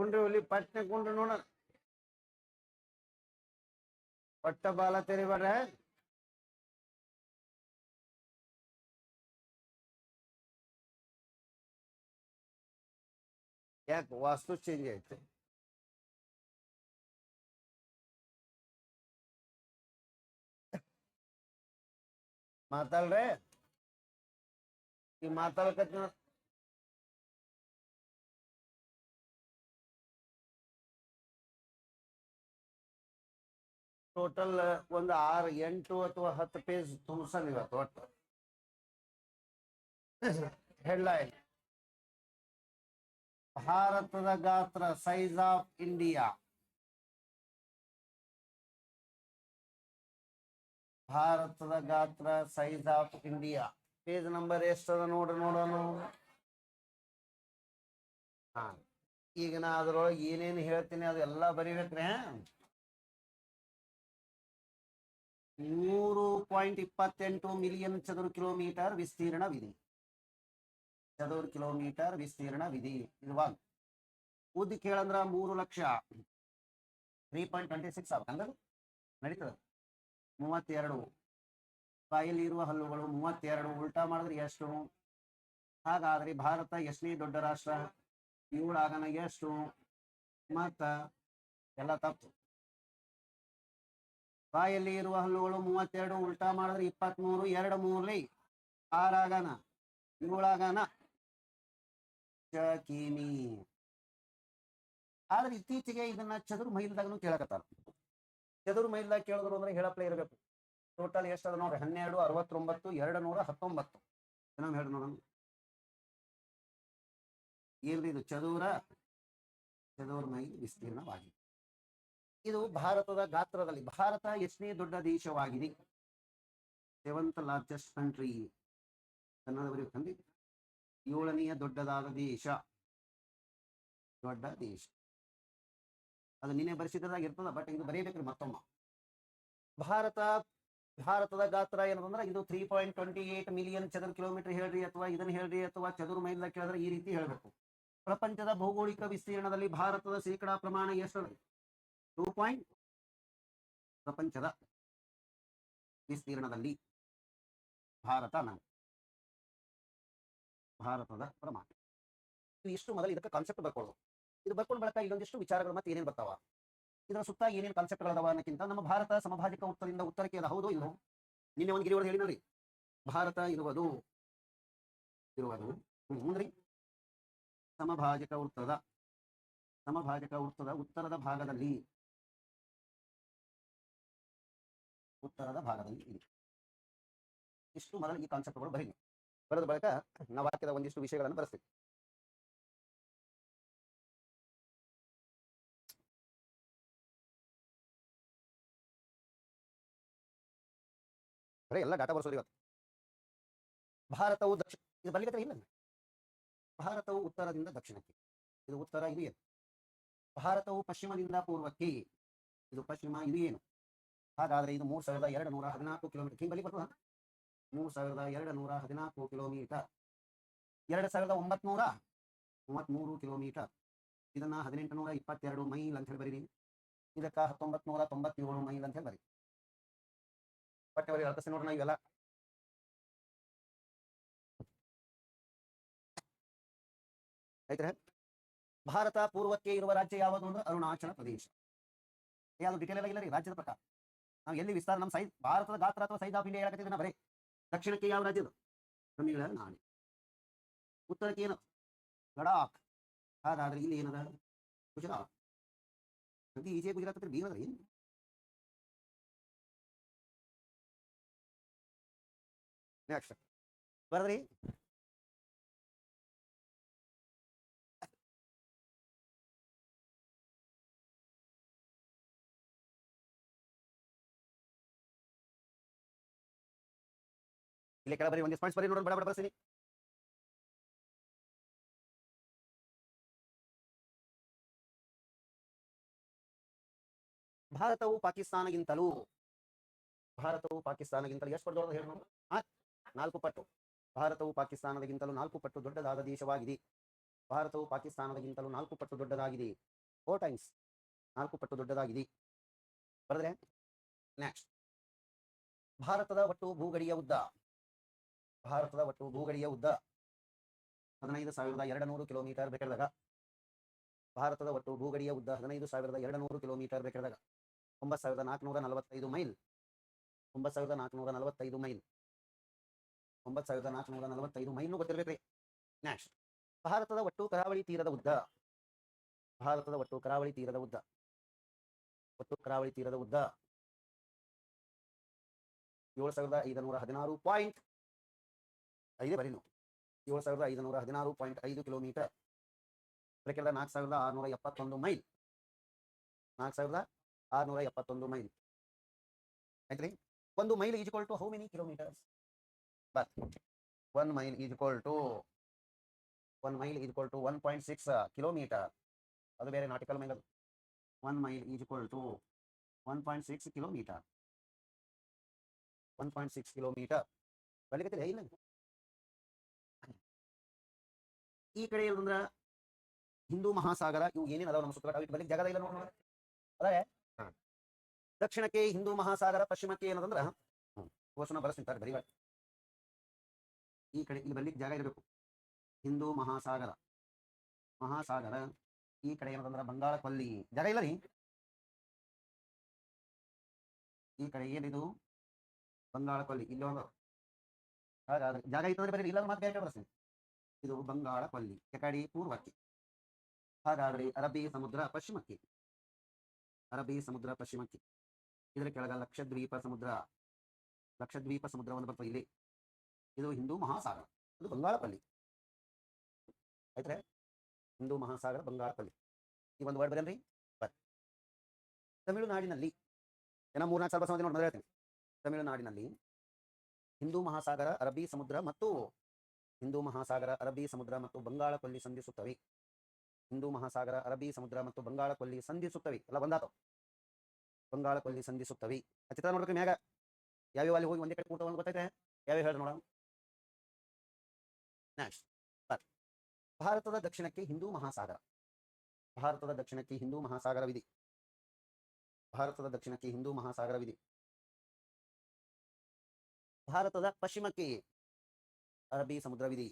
ಕುಂಡ್ರಿ ಹುಲಿ ಪಟ್ನೆ ಕುಂಡ್ರಿ ನೋಡ ಪಟ್ಟ ಬಾಲ ತೆರಿಬಾರ್ರೆ ಯಾಕೆ ವಾಸ್ತು ಚೇಂಜ್ ಆಯ್ತು ಮಾತಾಡ್ರೆ ಈ ಮಾತಾಡ್ಕತ್ನ ಟೋಟಲ್ ಒಂದು 6 8 ಅಥವಾ 10 ಪೇಜ್ ತುಂಬಿಸನ್ ಇವತ್ತು ಒಟ್ಟು ಹೆಡ್ಲೈನ್ ಭಾರತದ ಗಾತ್ರ ಸೈಜ್ ಆಫ್ ಇಂಡಿಯಾ ಭಾರತದ ಗಾತ್ರ size of India page number ಎಷ್ಟದ ನೋಡ್ರಿ ನೋಡೋಣ ಹಾ ಈಗ ನಾ ಅದ್ರೊಳಗೆ ಏನೇನು ಹೇಳ್ತೀನಿ ಅದೆಲ್ಲ ಬರಿಬೇಕ್ರಿ 3.28 ಮಿಲಿಯನ್ ಚದುರ ಕಿಲೋಮೀಟರ್ ವಿಸ್ತೀರ್ಣವಿದೆ ಚದುರ ಕಿಲೋಮೀಟರ್ ವಿಸ್ತೀರ್ಣವಿದೆ ಇದು ಒಂದು ಉದ್ದ ಕೇಳಂದ್ರ 3 ಲಕ್ಷ 3.26 ಅಂದ್ರೆ ನಡೀತದೆ 32 ಬಾಯಲ್ಲಿ ಇರುವ ಹಲ್ಲುಗಳು 32 ಉಲ್ಟಾ ಮಾಡಿದ್ರೆ ಎಷ್ಟು ಹಾಗಾದ್ರೆ ಭಾರತ ಎಷ್ಟನೇ ದೊಡ್ಡ ರಾಷ್ಟ್ರ 7 ಆಗನ ಎಷ್ಟು ಮತ್ತ ಎಲ್ಲ ತಪ್ಪು ಬಾಯಲ್ಲಿ ಇರುವ ಹಲ್ಲುಗಳು 32 ಉಲ್ಟಾ ಮಾಡಿದ್ರೆ 23 2 3 6 ಆಗನ 7 ಆಗನ ಕಿಮಿ ಆದ್ರೆ ಇತ್ತೀಚೆಗೆ ಇದನ್ನ ಚದುರ್ ಮೈಲ್ದಾಗನು ಕೇಳಕತ್ತಾರ ಚದುರ್ ಮೈಲ್ದಾಗ ಕೇಳಿದ್ರು ಅಂದ್ರೆ ಹೇಳಪ್ಲೇ ಇರಬೇಕು ಟೋಟಲ್ ಎಷ್ಟದ ನೋಡ್ರಿ 12 69 219 ಏನೋ ಹೇಳಿ ನೋಡೋಣ ಏನ್ರಿ ಇದು ಚದುರ ಮೈಲ್ ವಿಸ್ತೀರ್ಣವಾಗಿದೆ ಇದು ಭಾರತದ ಗಾತ್ರದಲ್ಲಿ ಭಾರತ ಎಷ್ಟನೇ ದೊಡ್ಡ ದೇಶವಾಗಿದೆ 7th ಲಾರ್ಜೆಸ್ಟ್ ಕಂಟ್ರಿ ಕನ್ನಡ ಬರೆಯಬೇಕಂದ್ರೆ 7ನೇ ದೊಡ್ಡದಾದ ದೇಶ ದೊಡ್ಡ ದೇಶ ಅದು ನಿನ್ನೆ ಬರೆಸಿದಾಗ ಇರ್ತದ ಬಟ್ ಇದು ಬರೀಬೇಕ್ರಿ ಮತ್ತೊಮ್ಮ ಭಾರತದ ಗಾತ್ರ ಏನಂದ್ರೆ ಇದು 3.28 ಮಿಲಿಯನ್ ಚದುರ ಕಿಲೋಮೀಟರ್ ಹೇಳ್ರಿ ಅಥವಾ ಇದನ್ನ ಹೇಳ್ರಿ ಅಥವಾ ಚದುರ ಮೈಲ್ ಕೇಳಿದ್ರೆ ಈ ರೀತಿ ಹೇಳ್ಬೇಕು ಪ್ರಪಂಚದ ಭೌಗೋಳಿಕ ವಿಸ್ತೀರ್ಣದಲ್ಲಿ ಭಾರತದ ಶೇಕಡಾ ಪ್ರಮಾಣ ಎಷ್ಟು 2. ಪ್ರಪಂಚದ ವಿಸ್ತೀರ್ಣದಲ್ಲಿ ಭಾರತದ ಪ್ರಮಾಣ ಇಷ್ಟು ಮೊದಲು ಇದಕ್ಕೆ ಕಾನ್ಸೆಪ್ಟ್ ಬರ್ಕೊಳ್ಳೋದು ಇದು ಬರ್ಕೊಂಡು ಬಳಕ ಇಲ್ಲೊಂದಿಷ್ಟು ವಿಚಾರಗಳು ಮತ್ತೆ ಏನೇನು ಬರ್ತಾವ ಇದರ ಸುತ್ತ ಏನೇನು ಕಾನ್ಸೆಪ್ಟ್ಗಳದಾವ ಅನ್ನೋಕ್ಕಿಂತ ನಮ್ಮ ಭಾರತ ಸಮಭಾಜಕ ಉತ್ತರದಿಂದ ಉತ್ತರಕ್ಕೆ ಅದ ಹೌದು ಇಲ್ಲೋ ನಿನ್ನೆ ಒಂದು ಗಿರಿವರ್ದು ಹೇಳಿ ನೋಡಿ ಭಾರತ ಇರುವುದು ಅಂದ್ರೆ ಸಮಭಾಜಕ ವೃತ್ತದ ಉತ್ತರದ ಭಾಗದಲ್ಲಿ ಇದೆ ಇಷ್ಟು ಮೊದಲು ಈ ಕಾನ್ಸೆಪ್ಟ್ಗಳು ಬರೀ ಬರೆದ ಬಳಿಕ ನಾವು ವಾಕ್ಯದ ಒಂದಿಷ್ಟು ವಿಷಯಗಳನ್ನು ಬರೆಸ್ತೀವಿ ಎಲ್ಲ ಡಾಟಾ ಬರ್ಸೋದು ಇವತ್ತು ಭಾರತವು ಇದು ಬರಲಿಕ್ಕೆ ಇಲ್ಲ ಭಾರತವು ಉತ್ತರದಿಂದ ದಕ್ಷಿಣಕ್ಕೆ ಇದು ಉತ್ತರ ಇದು ಏನು ಭಾರತವು ಪಶ್ಚಿಮದಿಂದ ಪೂರ್ವಕ್ಕೆ ಇದು ಪಶ್ಚಿಮ ಇದು ಏನು ಹಾಗಾದ್ರೆ ಇದು 3214 ಕಿಲೋಮೀಟರ್ ಹಿಂಗೆ ಬಲಿ ಬರ್ತದ 3214 ಕಿಲೋಮೀಟರ್ 2933 ಕಿಲೋಮೀಟರ್ ಇದನ್ನ 1822 ಮೈಲ್ ಅಂತ ಹೇಳಿ ಬರೀರಿ ಇದಕ್ಕ 1997 ಮೈಲ್ ಅಂತ ಹೇಳಿ ಬರೀ ಬಟ್ ಅವರಿಗೆ ಅರ್ಥಸಿ ನೋಡೋಣ ಇವೆಲ್ಲ ಆಯ್ತಾರೆ ಭಾರತ ಪೂರ್ವಕ್ಕೆ ಇರುವ ರಾಜ್ಯ ಯಾವುದು ಅಂದ್ರೆ ಅರುಣಾಚಲ ಪ್ರದೇಶ ಯಾವುದು ಡಿಟೇಲ್ ಆಗಿಲ್ಲ ರೀ ರಾಜ್ಯದ ಪ್ರಕಾರ ನಾವು ಎಲ್ಲಿ ವಿಸ್ತಾರ ನಮ್ಮ ಸೈಜ್ ಭಾರತದ ಗಾತ್ರ ಅಥವಾ ಸೈಜ್ ಆಫ್ ಇಂಡಿಯಾ ಹೇಳಕತ್ತಿದ್ರೆ ಬರೀ ದಕ್ಷಿಣಕ್ಕೆ ಯಾವ ರಾಜ್ಯದ ತಮಿಳುನಾಡು ಉತ್ತರಕ್ಕೆ ಏನು ಲಡಾಖ್ ಹಾಗಾದ್ರೆ ಇಲ್ಲಿ ಏನದ ಗುಜರಾತ್ ಈಜೆ ಗುಜರಾತ್ ಹತ್ರ ಬೀರದ್ರಿ ಏನು ನೆಕ್ಸ್ಟ್ ಬರದ್ರಿ ಇಲ್ಲಿ ಕೆಳ ಬರೀ ಒಂದು ಪಾಯಿಂಟ್ಸ್ ಬರೀ ನೋಡೋಣ ಬಡ ಬರ್ತೀನಿ ಭಾರತವು ಪಾಕಿಸ್ತಾನಗಿಂತಲೂ ಎಷ್ಟು ಪಟ್ಟು ದೊಡ್ಡದು ಹೇಳಿ 4 ಪಟ್ಟು ಭಾರತವು ಪಾಕಿಸ್ತಾನದಗಿಂತಲೂ 4 ಪಟ್ಟು ದೊಡ್ಡದಾದ ದೇಶವಾಗಿದೆ ಭಾರತವು ಪಾಕಿಸ್ತಾನದಗಿಂತಲೂ 4 ಪಟ್ಟು ದೊಡ್ಡದಾಗಿದೆ 4 ಟೈಮ್ಸ್, 4 ಪಟ್ಟು ದೊಡ್ಡದಾಗಿದೆ. ಬರೆದ್ರೆ ನೆಕ್ಸ್ಟ್, ಭಾರತದ ಒಟ್ಟು ಭೂಗಡಿಯ ಉದ್ದ, ಭಾರತದ ಒಟ್ಟು ಭೂಗಡಿಯ ಉದ್ದ 15,200 ಕಿಲೋಮೀಟರ್ ಬೇಕಾದಾಗ, ಭಾರತದ ಒಟ್ಟು ಭೂಗಡಿಯ ಉದ್ದ 15,200 ಕಿಲೋಮೀಟರ್ ಬೇಕಾದಾಗ 9,445 ಮೈಲ್, 9,445 ಮೈಲ್, 9,445 ಮೈಲ್ ಗೊತ್ತಿರ್ಬೇಕ್ರಿ. ನೆಕ್ಸ್ಟ್, ಭಾರತದ ಒಟ್ಟು ಕರಾವಳಿ ತೀರದ ಉದ್ದ, ಭಾರತದ ಒಟ್ಟು ಕರಾವಳಿ ತೀರದ ಉದ್ದ, ಒಟ್ಟು ಕರಾವಳಿ ತೀರದ ಉದ್ದ 7,516.5 ಬರೀನು, 7,516.5 ಕಿಲೋಮೀಟರ್. ಅದಕ್ಕೆಲ್ಲ 4,671 ಮೈಲ್, 4,671 ಮೈಲ್ ಆಯ್ತ್ರಿ. 1 mile is equal to how many kilometres? But 1 mile is equal to 1.6 kilometre. ಅದು ಬೇರೆ ನಾಟಿಕಲ್ ಮೈಲ್. ಅದು 1 mile is equal to 1.6 kilometre, 1.6 kilometre ಬರ್ಲಿಕ್ಕೆ ಇಲ್ಲ. ಈ ಕಡೆ ಏನಂದ್ರ ಹಿಂದೂ ಮಹಾಸಾಗರ, ಇವು ಏನೇನು ಅದಾವ ನಮ್ಮ ಸುತ್ತ ಬರ್ಲಿಕ್ಕೆ ಜಾಗದ ಇಲ್ಲ ನೋಡೋಣ. ಅದೇ ದಕ್ಷಿಣಕ್ಕೆ ಹಿಂದೂ ಮಹಾಸಾಗರ, ಪಶ್ಚಿಮಕ್ಕೆ ಏನದಂದ್ರ ಕೋಶನ ಬಳಸ್ತಾರೆ ಬರೀ. ಈ ಕಡೆ ಇಲ್ಲಿ ಬರ್ಲಿಕ್ಕೆ ಜಾಗ ಇರಬೇಕು. ಹಿಂದೂ ಮಹಾಸಾಗರ, ಮಹಾಸಾಗರ ಈ ಕಡೆ ಏನದಂದ್ರ ಬಂಗಾಳ ಕೊಲ್ಲಿ, ಜಾಗ ಇಲ್ಲ ರೀ. ಈ ಕಡೆ ಏನಿದು ಬಂಗಾಳ ಕೊಲ್ಲಿ, ಇಲ್ಲಿ ಒಂದು ಹಾಗಾದ್ರೆ ಜಾಗ ಇತ್ತಂದ್ರೆ ಬರೀ ಇಲ್ಲ ಮತ್ತೆ ಬೇರೆ ಬಳಸ್ತೀನಿ. ಇದು ಬಂಗಾಳ ಕೊಲ್ಲಿ ಕಡೆ ಪೂರ್ವಕ್ಕೆ. ಹಾಗಾದ್ರೆ ಅರಬ್ಬಿ ಸಮುದ್ರ ಪಶ್ಚಿಮಕ್ಕೆ, ಅರಬ್ಬಿ ಸಮುದ್ರ ಪಶ್ಚಿಮಕ್ಕೆ. ಇದರ ಕೆಳಗ ಲಕ್ಷದ್ವೀಪ ಸಮುದ್ರ, ಲಕ್ಷದ್ವೀಪ ಸಮುದ್ರ ಒಂದು ಬರ್ತದೆ ಇಲ್ಲಿ. ಇದು ಹಿಂದೂ ಮಹಾಸಾಗರ, ಇದು ಬಂಗಾಳ ಕೊಲ್ಲಿ ಆಯ್ತ್ರೆ. ಹಿಂದೂ ಮಹಾಸಾಗರ, ಬಂಗಾಳ ಕೊಲ್ಲಿ. ಈ ಒಂದು ವರ್ಡ್ ಬರೇನ್ರಿ. ಬರ್ ತಮಿಳುನಾಡಿನಲ್ಲಿ ಏನೋ 3-4 ಸಾಲ ಬಸ್ ನೋಡಿ ಹೇಳ್ತೀನಿ. ತಮಿಳುನಾಡಿನಲ್ಲಿ ಹಿಂದೂ ಮಹಾಸಾಗರ, ಅರಬ್ಬಿ ಸಮುದ್ರ ಮತ್ತು ಹಿಂದೂ ಮಹಾಸಾಗರ, ಅರಬ್ಬಿ ಸಮುದ್ರ ಮತ್ತು ಬಂಗಾಳ ಕೊಲ್ಲಿ ಸಂಧಿಸುತ್ತವೆ. ಹಿಂದೂ ಮಹಾಸಾಗರ, ಅರಬ್ಬಿ ಸಮುದ್ರ ಮತ್ತು ಬಂಗಾಳ ಕೊಲ್ಲಿ ಸಂಧಿಸುತ್ತವೆ. ಎಲ್ಲ ಬಂದಾತು. ಬಂಗಾಳ ಕೊಲ್ಲಿ ಸಂಧಿಸುತ್ತವೆ. ಆ ಚಿತ್ರ ನೋಡ್ಬೇಕು ಮ್ಯಾಗ. ಯಾವ್ಯಾವ ಅಲ್ಲಿ ಹೋಗಿ ಒಂದೇ ಕಡೆ ಕೂತ ಒಂದು ಗೊತ್ತೈತೆ, ಯಾವ್ಯಾವ ಹೇಳಿ ನೋಡೋಣ. ನೆಕ್ಸ್ಟ್, ಭಾರತದ ದಕ್ಷಿಣಕ್ಕೆ ಹಿಂದೂ ಮಹಾಸಾಗರ, ಭಾರತದ ದಕ್ಷಿಣಕ್ಕೆ ಹಿಂದೂ ಮಹಾಸಾಗರವಿದೆ, ಭಾರತದ ದಕ್ಷಿಣಕ್ಕೆ ಹಿಂದೂ ಮಹಾಸಾಗರವಿದೆ. ಭಾರತದ ಪಶ್ಚಿಮಕ್ಕೆ ಅರಬ್ಬಿ ಸಮುದ್ರವಿದೆ,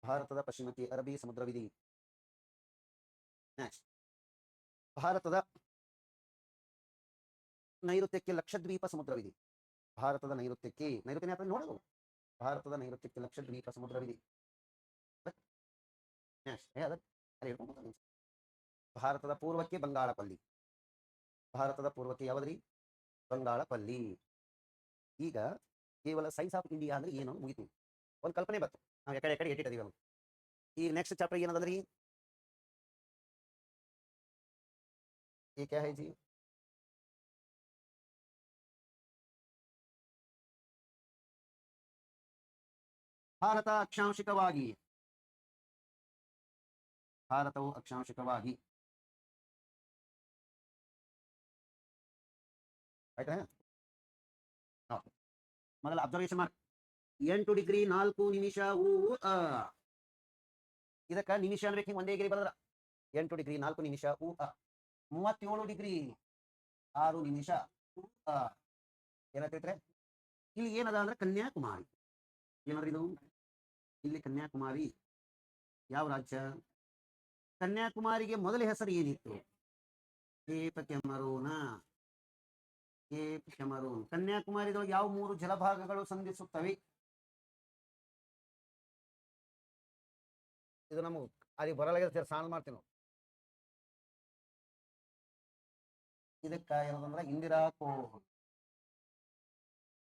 ಭಾರತದ ಪಶ್ಚಿಮಕ್ಕೆ ಅರಬ್ಬಿ ಸಮುದ್ರವಿದೆ. ನೆಕ್ಸ್ಟ್, ಭಾರತದ ನೈಋತ್ಯಕ್ಕೆ ಲಕ್ಷದ್ವೀಪ ಸಮುದ್ರವಿದೆ, ಭಾರತದ ನೈಋತ್ಯಕ್ಕೆ, ನೈಋತ್ಯ ನೋಡೋದು, ಭಾರತದ ನೈಋತ್ಯಕ್ಕೆ ಲಕ್ಷದ್ವೀಪ ಸಮುದ್ರವಿದೆ. ಭಾರತದ ಪೂರ್ವಕ್ಕೆ ಬಂಗಾಳ ಕೊಲ್ಲಿ, ಭಾರತದ ಪೂರ್ವಕ್ಕೆ ಯಾವದ್ರಿ ಬಂಗಾಳ ಕೊಲ್ಲಿ. ಈಗ ಕೇವಲ ಸೈನ್ಸ್ ಆಫ್ ಇಂಡಿಯಾ ಅಂದ್ರೆ ಏನು ಮುಗಿತು, ಒಂದು ಕಲ್ಪನೆ ಬತ್ತು. ನಾವು ಎಕಡೆ ಎಕಡೆ ಇಟ್ಟಿದ್ದೀವಿ. ಈ ನೆಕ್ಸ್ಟ್ ಚಾಪ್ಟರ್ ಏನಂದ್ರಿ, ये क्या है जी? ಭಾರತ ಅಕ್ಷಾಂಶಿಕವಾಗಿ, ಭಾರತವು ಅಕ್ಷಾಂಶಿಕವಾಗಿ ಆಯ್ತಾ. ಮೊದಲ ಅಬ್ಸರ್ವೇಷನ್ ಮಾರ್ಕ್ 8 ಡಿಗ್ರಿ 4 ನಿಮಿಷ ಇದಕ್ಕ ನಿಮಿಷ ಅನ್ಬೇಕು. ಹಿಂಗೆ ಒಂದೇ ಗಿರಿ ಬರದ್ರ 8 ಡಿಗ್ರಿ 4 ನಿಮಿಷ 37 ಡಿಗ್ರಿ 6 ನಿಮಿಷ ಏನಂತೈತ್ರೆ. ಇಲ್ಲಿ ಏನದ ಅಂದ್ರೆ ಕನ್ಯಾಕುಮಾರಿ. ಏನಂದ್ರೆ ಇದು ಇಲ್ಲಿ ಕನ್ಯಾಕುಮಾರಿ ಯಾವ ರಾಜ್ಯ? ಕನ್ಯಾಕುಮಾರಿಗೆ ಮೊದಲ ಹೆಸರು ಏನಿತ್ತು? Cape Comorin, cape Comorin. ಕನ್ಯಾಕುಮಾರಿದೊಳಗೆ ಯಾವ 3 ಜಲಭಾಗಗಳು ಸಂಧಿಸುತ್ತವೆ? ಇದು ನಮಗೆ ಅಲ್ಲಿ ಬರಲಾಗ ಸಾಲ್ವ್ ಮಾಡ್ತೀವಿ. ಇದಕ್ಕ ಏನಂದ್ರೆ ಇಂದಿರಾ ಕೋಲ್,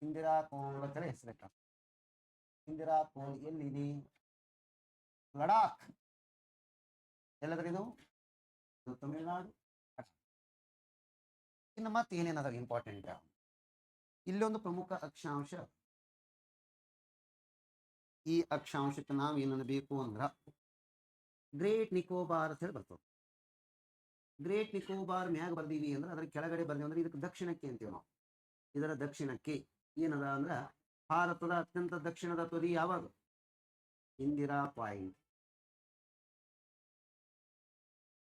ಇಂದಿರಾ ಕೋಲ್ ಅಂತ ಹೆಸರಿಟ್ಟ. ಇಂದಿರಾ ಕೋಲ್ ಎಲ್ಲಿದೆ? ಲಡಾಖ್. ಎಲ್ಲದ್ರಿ ಇದು? ತಮಿಳುನಾಡು. ಇನ್ನು ಮತ್ತೆ ಏನೇನದ ಇಂಪಾರ್ಟೆಂಟ್, ಇಲ್ಲೊಂದು ಪ್ರಮುಖ ಅಕ್ಷಾಂಶ. ಈ ಅಕ್ಷಾಂಶಕ್ಕೆ ನಾವು ಏನಬೇಕು ಅಂದ್ರ ಗ್ರೇಟ್ ನಿಕೋಬಾರ್ ಅಂತ ಹೇಳಿ ಬರ್ತದೆ. ಗ್ರೇಟ್ ನಿಕೋಬಾರ್ ಮ್ಯಾಗ ಬರ್ದೀವಿ ಅಂದ್ರೆ ಅದ್ರ ಕೆಳಗಡೆ ಬರ್ದೀವಿ ಅಂದ್ರೆ ಇದಕ್ಕೆ ದಕ್ಷಿಣಕ್ಕೆ ಅಂತೀವಿ ನಾವು. ಇದರ ದಕ್ಷಿಣಕ್ಕೆ ಏನದ ಅಂದ್ರ ಭಾರತದ ಅತ್ಯಂತ ದಕ್ಷಿಣದ ತುದಿ ಯಾವಾಗ? ಇಂದಿರಾ ಪಾಯಿಂಟ್.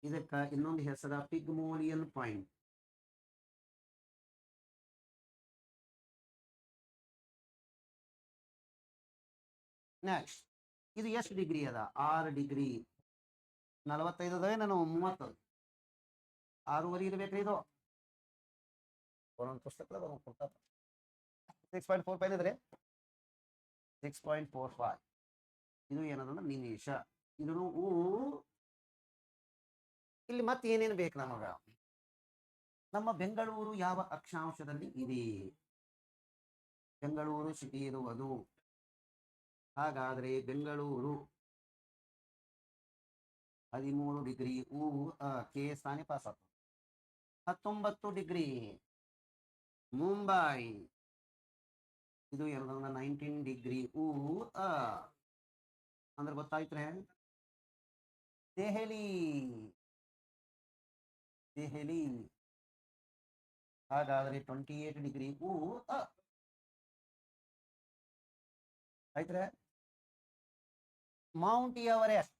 ಇದಕ್ಕೆ ಇನ್ನೊಂದು ಹೆಸರ ಪಿಗ್ಮೋಲಿಯನ್ ಪಾಯಿಂಟ್. ನೆಕ್ಸ್ಟ್ ಇದು ಎಷ್ಟು ಡಿಗ್ರಿ ಅದ? 6 ಡಿಗ್ರಿ. 45 ಅದ ನಾನು 30 6.5 ಇರ್ಬೇಕ್ರಿ ಇದು. ಒಂದೊಂದು ಪುಸ್ತಕದಾಗ ಒಂದೊಂದು ಕೊಡ್ತಾರ. 6.45 ಇದ್ರೆ 6.45. ಇದು ಏನದಂದ್ರೆ ನಿಮಿಷ. ಇದನ್ನು ಇಲ್ಲಿ ಮತ್ತೆ ಏನೇನು ಬೇಕು ನಮಗ? ನಮ್ಮ ಬೆಂಗಳೂರು ಯಾವ ಅಕ್ಷಾಂಶದಲ್ಲಿ ಇದೆ? ಬೆಂಗಳೂರು ಸಿಟಿ ಇರುವುದು. ಹಾಗಾದ್ರೆ ಬೆಂಗಳೂರು 13 ಡಿಗ್ರಿ. ಕೆ ಸ್ಥಾನೆ ಪಾಸ್ ಆಗ್ತದೆ. 19 ಡಿಗ್ರಿ ಮುಂಬೈ. ಇದು 19 ಡಿಗ್ರಿ. ಅಂದ್ರೆ ಗೊತ್ತಾಯ್ತ್ರೆ. ದೆಹಲಿ. ದೆಹಲಿ ಹಾಗಾದ್ರೆ 28 ಡಿಗ್ರಿ. ಆಯ್ತ್ರೆ. Mount Everest.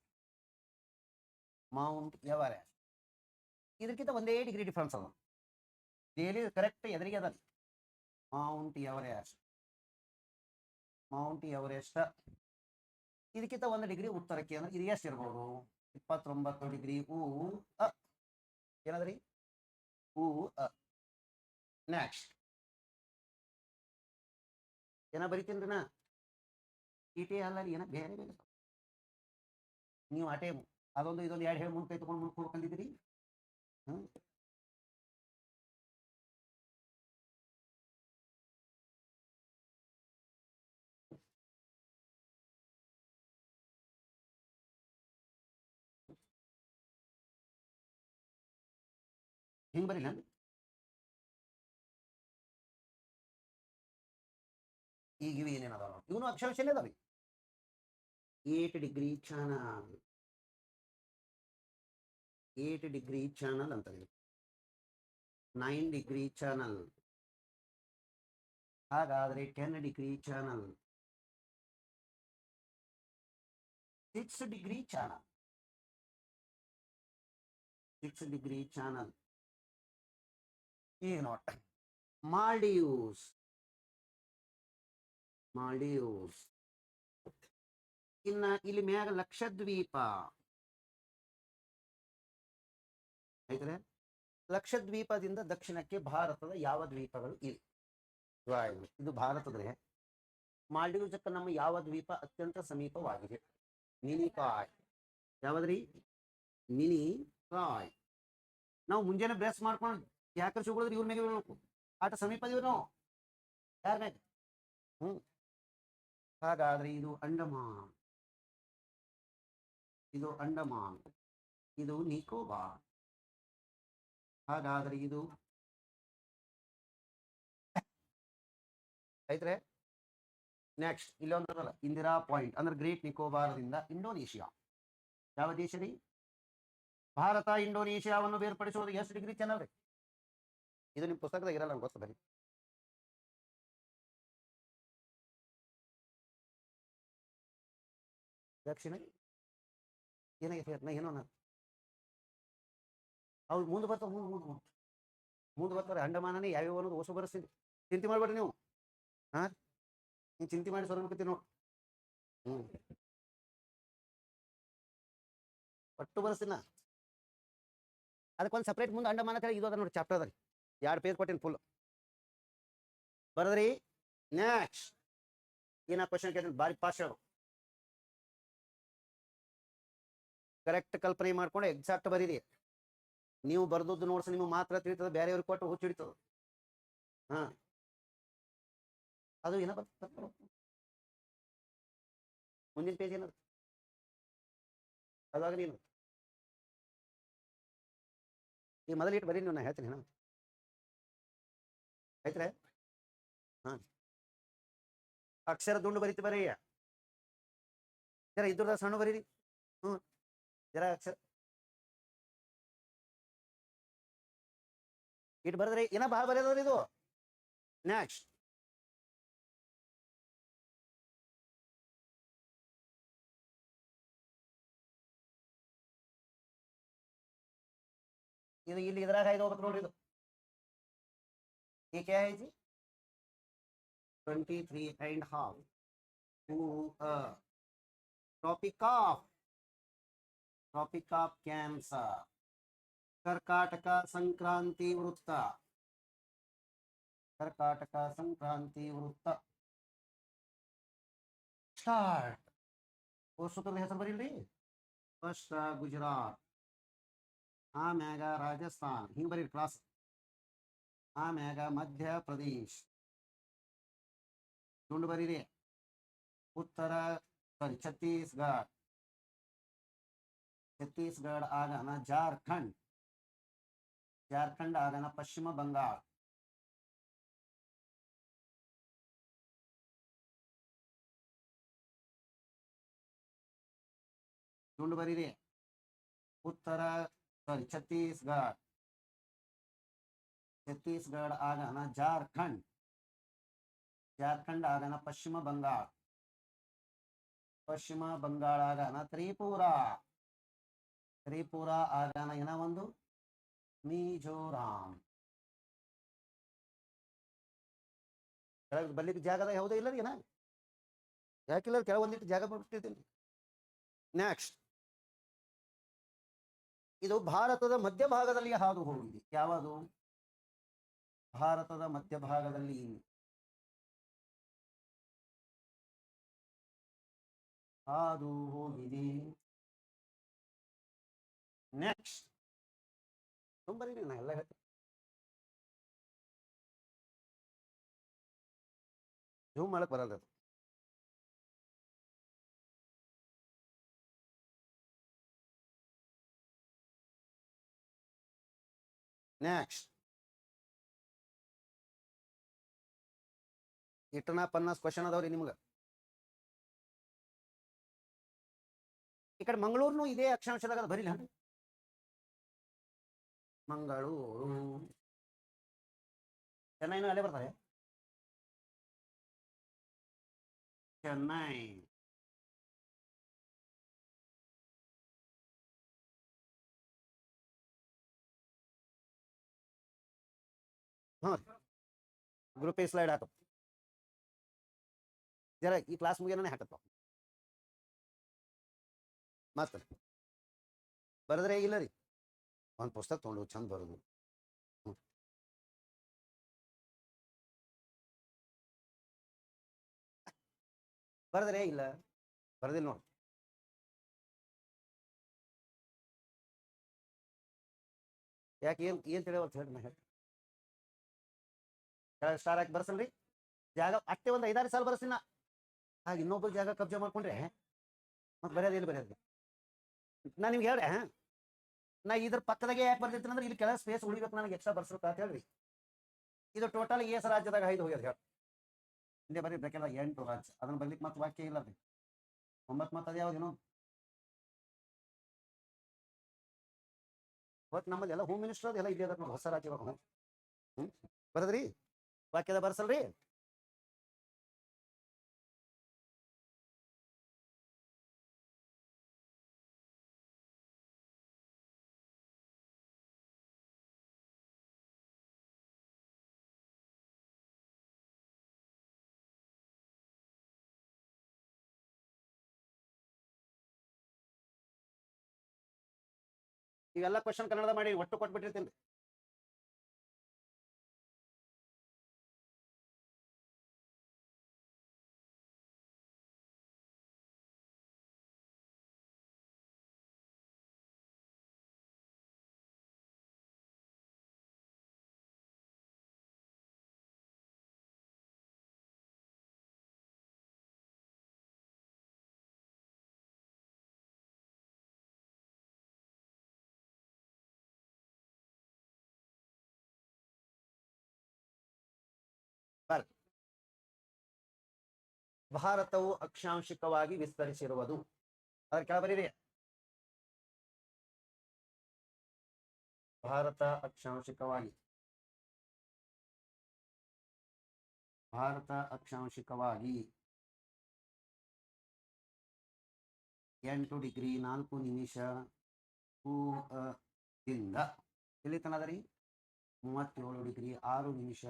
ಮೌಂಟ್ ಎವರೆಸ್ಟ್ ಇದಕ್ಕಿಂತ ಒಂದೇ ಡಿಗ್ರಿ ಡಿಫ್ರೆನ್ಸ್ ಅದ. ದೆಹಲಿ ಕರೆಕ್ಟ್ ಎದುರಿಗೆ ಅದ. Mount Everest. ಮೌಂಟ್ ಎವರೆಸ್ಟ್ ಇದಕ್ಕಿಂತ 1 ಡಿಗ್ರಿ ಉತ್ತರಕ್ಕೆ ಅಂದ್ರೆ ಇದು ಎಷ್ಟು ಇರ್ಬೋದು? 29 ಡಿಗ್ರಿ. ಏನದ್ರಿ? ನೆಕ್ಸ್ಟ್ ಏನ ಬರಿತೀನ್ರಿ ನಾ? ಇಟೇ ಅಲ್ಲ ಏನ ಬೇರೆ ಬೇರೆ ನೀವು ಆಟೇ ಅದೊಂದು ಇದೊಂದು 2 ಹೇಳಿ ಮುಂದೆ ತಗೊಂಡು ಮುಂದೆ ಹೋಗ್ಬೇಕಂದಿದ್ದೀರಿ. ಹಿಂಗ್ ಬರಿಲ್ಲ ಈಗ ಇವು ಏನೇನದಾವ ಇವನು ಅಕ್ಷರಶಃ ಅದಾವೆ. 8 ಡಿಗ್ರಿ ಚಾನಲ್. 8 ಡಿಗ್ರಿ ಚಾನಲ್ ಅಂತ 9 ಡಿಗ್ರಿ ಚಾನಲ್. ಹಾಗಾದ್ರೆ 10 degree channel. 6 degree channel. 6 degree channel. ಈಗ ನೋಡ ಮಾಲ್ಡೀವ್ಸ್. ಮಾಲ್ಡೀವ್ಸ್. ಇನ್ನ ಇಲ್ಲಿ ಮ್ಯಾಗ ಲಕ್ಷದ್ವೀಪ ಆಯ್ತದೆ. ಲಕ್ಷದ್ವೀಪದಿಂದ ದಕ್ಷಿಣಕ್ಕೆ ಭಾರತದ ಯಾವ ದ್ವೀಪಗಳು ಇವೆ? ಇದು ಭಾರತದ್ರೆ ಮಾಲ್ಡೀವ್ಸ್ಕ್ಕೆ ನಮ್ಮ ಯಾವ ದ್ವೀಪ ಅತ್ಯಂತ ಸಮೀಪವಾಗಿದೆ? ಮಿನಿಕಾಯ್. ಯಾವದ್ರಿ? ಮಿನಿಕಾಯ್. ನಾವು ಮುಂಜಾನೆ ಬ್ರೆಸ್ ಮಾಡ್ಕೊಂಡು ಯಾಕೆ ಸಿಗೋದ್ರಿ ಇವ್ರ ಮೇಲೆ ಬೀಳ್ಬೇಕು. ಆಟ ಸಮೀಪದೀವಿ ನಾವು ಯಾರ ಮ್ಯಾಗ. ಹಾಗಾದ್ರೆ ಇದು ಅಂಡಮಾನ್. ಇದು ಅಂಡಮಾನ್. ಇದು ನಿಕೋಬಾರ್. ಹಾಗಾದ್ರೆ ಇದು ಆಯ್ತ್ರೆ. ನೆಕ್ಸ್ಟ್ ಇಲ್ಲೊಂದಲ್ಲ ಇಂದಿರಾ ಪಾಯಿಂಟ್ ಅಂದ್ರೆ ಗ್ರೇಟ್ ನಿಕೋಬಾರದಿಂದ ಇಂಡೋನೇಷಿಯಾ. ಯಾವ ದೇಶ ರೀ? ಭಾರತ ಇಂಡೋನೇಷಿಯಾವನ್ನು ಬೇರ್ಪಡಿಸುವುದು ಎಷ್ಟು ಡಿಗ್ರಿ ಚಾನಲ್ ರೀ? ಇದು ನಿಮ್ಮ ಪುಸ್ತಕದಾಗ ಇರಲ್ಲ ಗೊತ್ತ ಬರೀ. ದಕ್ಷಿಣ ಏನಾಗೈತೆ ಏನೋ ಅವ್ರು ಮುಂದೆ ಬರ್ತಾವ. ಮುಂದೆ ಬರ್ತಾರೆ. ಅಂಡಮಾನನೇ ಯಾವ್ಯಾವ ಅನ್ನೋದು ಹೊಸ ಬರೆಸ್ತೀನಿ. ಚಿಂತೆ ಮಾಡ್ಬೇಡ್ರಿ ನೀವು. ನೀವು ಚಿಂತೆ ಮಾಡಿ ಸ್ವರ್ಗಕ್ಕೆ ನೋಡಿ. ಒಟ್ಟು ಬರೆಸ್ತೀನ. ಅದಕ್ಕೊಂದು ಸಪ್ರೇಟ್ ಮುಂದೆ ಅಂಡಮಾನ ಹೇಳಿ ಇದು ಅದ ನೋಡಿ ಚಾಪ್ಟರ್ ಅದ. 2 ಪೇಜ್ ಕೊಟ್ಟಿನಿ ಫುಲ್ ಬರದ್ರಿ. ನೆಕ್ಸ್ಟ್ ಏನ ಕ್ವಶನ್ ಕೇಳ್ತೀನಿ ಬಾರಿ ಪಾಸ್ ಅವರು. ಕರೆಕ್ಟ್ ಕಲ್ಪನೆ ಮಾಡ್ಕೊಂಡು ಎಕ್ಸಾಕ್ಟ್ ಬರೀರಿ. ನೀವು ಬರ್ದದ್ದು ನೋಡ್ಸಿ ನಿಮ್ಗೆ ಮಾತ್ರ ತಿಳಿತದ, ಬೇರೆಯವ್ರಿಗೆ ಕೊಟ್ಟು ಹುಚ್ಚಿಡ್ತದ. ಅದು ಏನ ಮುಂದಿನ ಪೇಜ್ ಏನದು ಅದಾಗ ನೀನು ಈ ಮೊದಲು ಇಟ್ಟು ಬರೀ ನೀವು. ನಾ ಹೇಳ್ತೀನಿ ಆಯ್ತ್ರೆ. ಅಕ್ಷರ ದುಂಡು ಬರೀತಿ ಬರೀ. ಜರ ಇದ್ರದ ಸಣ್ಣ ಬರೀರಿ. ಜರ ಅಕ್ಷರ ಇಟ್ಟು ಬರದ್ರಿ. ಏನ ಭಾಳ ಬರೆಯೋದ್ರಿ ಇದು. ನೆಕ್ಸ್ಟ್ ಇದು ಇಲ್ಲಿ ಇದ್ರಾಗ 5 ಹೋಗ್ಬೇಕು ನೋಡ್ರಿ. ಇದು ये क्या है जी 23.5 to Tropic of Cancer कर्काटक Sankranti वृत्त स्टार्ट ಪೋಷಕರ ಹೆಸರು ಬರೀಲ್ರಿ. ಫಸ್ಟ್ ಗುಜರಾತ್, ಆಮ್ಯಾಗ ರಾಜಸ್ಥಾನ್, ಹಿಂಗೆ ಬರೀರಿ ಕ್ಲಾಸ್. ಆಮ್ಯಾಗ ಮಧ್ಯಪ್ರದೇಶ್, ತುಂಡು ಬರೀರಿ. ಛತ್ತೀಸ್ಗಢ ಆಗನ ಜಾರ್ಖಂಡ್ ಆಗನ ಪಶ್ಚಿಮ ಬಂಗಾಳ, ತುಂಡು ಬರೀರಿ. ಛತ್ತೀಸ್ಗಢ ಆಗನ ಜಾರ್ಖಂಡ್ ಆಗನ ಪಶ್ಚಿಮ ಬಂಗಾಳ ಆಗನ ತ್ರಿಪುರ ಆಗನ ಏನ ಒಂದು ಮಿಜೋರಾಂ. ಬರ್ಲಿಕ್ಕೆ ಜಾಗದ ಯಾವುದೇ ಇಲ್ಲ ಏನ, ಯಾಕಿಲ್ಲ ಕೆಲವೊಂದಿಟ್ಟು ಜಾಗ ಬಿಟ್ಟಿರ್ತೀನಿ. ನೆಕ್ಸ್ಟ್, ಇದು ಭಾರತದ ಮಧ್ಯಭಾಗದಲ್ಲಿ ಹಾದು ಹೋಗಿದೆ. ಯಾವುದು? ಭಾರತದ ಮಧ್ಯಭಾಗದಲ್ಲಿ ಹಾದು ಹೋಗಿದೆ. ನೆಕ್ಸ್ಟ್ ತುಂಬರಿ ನಾ ಎಲ್ಲ ಹೇಳ್ತೀನಿ. ಜೂಮ್ ಮಾಡಕ್ ಬರಲ್ಲ. ನೆಕ್ಸ್ಟ್, ಇಟ್ಟನ 50 ಕ್ವಶನ್ ಅದಾವ್ರಿ ನಿಮ್ಗೆ. ಈ ಕಡೆ ಮಂಗಳೂರ್ನು ಇದೇ ಅಕ್ಷಾಂಶದಾಗ ಬರಿಲ್ಲ. ಮಂಗಳೂರು, ಚೆನ್ನೈನು ಅಲ್ಲೇ ಬರ್ತಾರೆ. ಚೆನ್ನೈ, ಗ್ರೂಪ್ ಎ ಸ್ಲೈಡ್ ಹಾಕ ಜರ. ಈ ಕ್ಲಾಸ್ ಮುಗಿಯೋಣ ಹಾಕತ್ತ ಮತ್ತ ಬರದ್ರೆ ಇಲ್ಲ ರೀ. ಒಂದು ಪುಸ್ತಕ ತೊಗೊಂಡು ಚಂದ ಬರೋದು. ಬರದ್ರೆ ಇಲ್ಲ, ಬರದಿಲ್ಲ ನೋಡಿ. ಯಾಕೆ ಏನ್ ತಿಳಿಯವತ್ತು ಹೇಳಿ. ನಾ ಹೇಳಿ ಸ್ಟಾರ್ ಹಾಕಿ ಬರ್ಸಲ್ರಿ. ಜಾಗ ಅಷ್ಟೇ ಒಂದು 5-6 ಸಾಲ ಬರ್ಸಿನ. ಹಾಗೆ ಇನ್ನೊಬ್ಬರು ಜಾಗ ಕಬ್ಜಾ ಮಾಡ್ಕೊಂಡ್ರೆ ಮತ್ತೆ ಬರೆಯೋದು ಇಲ್ಲಿ ಬರೆಯೋದು. ನಾ ನಿಮ್ಗೆ ಹೇಳ್ರೆ, ನಾ ಇದ್ರ ಪಕ್ಕದಾಗೆ ಯಾಕೆ ಬರ್ತಿರ್ತೀನಿ ಅಂದ್ರೆ ಇಲ್ಲಿ ಕೆಳಗೆ ಸ್ಪೇಸ್ ಉಳಿಬೇಕು ನನಗೆ, ಎಕ್ಸ್ಟ್ರಾ ಬರ್ಸ್ಬೇಕು ಅಂತ ಹೇಳ್ರಿ. ಇದು ಟೋಟಲ್ ಎಸ್ ರಾಜ್ಯದಾಗ 5 ಹೋಗ್ಯದ ಹೇಳಿ. ಹಿಂದೆ ಬರೀ ಬೇಕೆಲ್ಲ 8 ರಾಜ್ಯ. ಅದನ್ನ ಬರ್ಲಿಕ್ಕೆ ಮತ್ತೆ ವಾಕ್ಯ ಇಲ್ಲ ರೀ. 9 ಮತ್ತೆ ಅದು ಯಾವ್ದೇನು ಬಟ್ ನಮ್ಮಲ್ಲಿ ಎಲ್ಲ ಹೋಮ್ ಮಿನಿಸ್ಟರ್ ಅದೆಲ್ಲ ಇಲ್ಲಿ ಅದ ನೋಡಿ, ಹೊಸ ರಾಜ್ಯ. ಬರದ್ರಿ ವಾಕ್ಯದ ಬರ್ಸಲ್ರಿ. ಇವೆಲ್ಲ ಕ್ವಶನ್ ಕನ್ನಡ ಮಾಡಿ ಒಟ್ಟು ಕೊಟ್ಬಿಟ್ಟಿರ್ತೀನಿ. ಭಾರತವು ಅಕ್ಷಾಂಶಿಕವಾಗಿ ವಿಸ್ತರಿಸಿರುವುದು. ಅದರ ಕೆಳ ಬರೀರಿ. ಭಾರತ ಅಕ್ಷಾಂಶಿಕವಾಗಿ 8 ಡಿಗ್ರಿ 4 ನಿಮಿಷ ದಿಂದ ಎಲ್ಲಿ ತನಕ ಅದ ರೀ 37 ಡಿಗ್ರಿ 6 ನಿಮಿಷ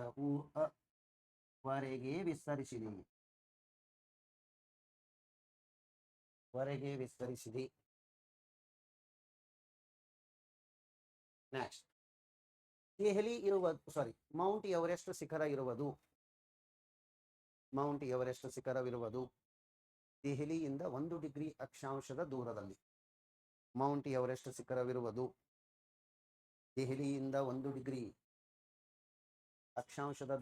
ವರೆಗೆ ವಿಸ್ತರಿಸಿದೆ. ನೆಕ್ಸ್ಟ್, ದೆಹಲಿ ಮೌಂಟ್ ಎವರೆಸ್ಟ್ ಶಿಖರವಿರುವುದು ದೆಹಲಿಯಿಂದ 1 ಡಿಗ್ರಿ ಅಕ್ಷಾಂಶದ ದೂರದಲ್ಲಿ. ಮೌಂಟ್ ಎವರೆಸ್ಟ್ ಶಿಖರವಿರುವುದು ದೆಹಲಿಯಿಂದ 1 ಡಿಗ್ರಿ ಅಕ್ಷಾಂಶದ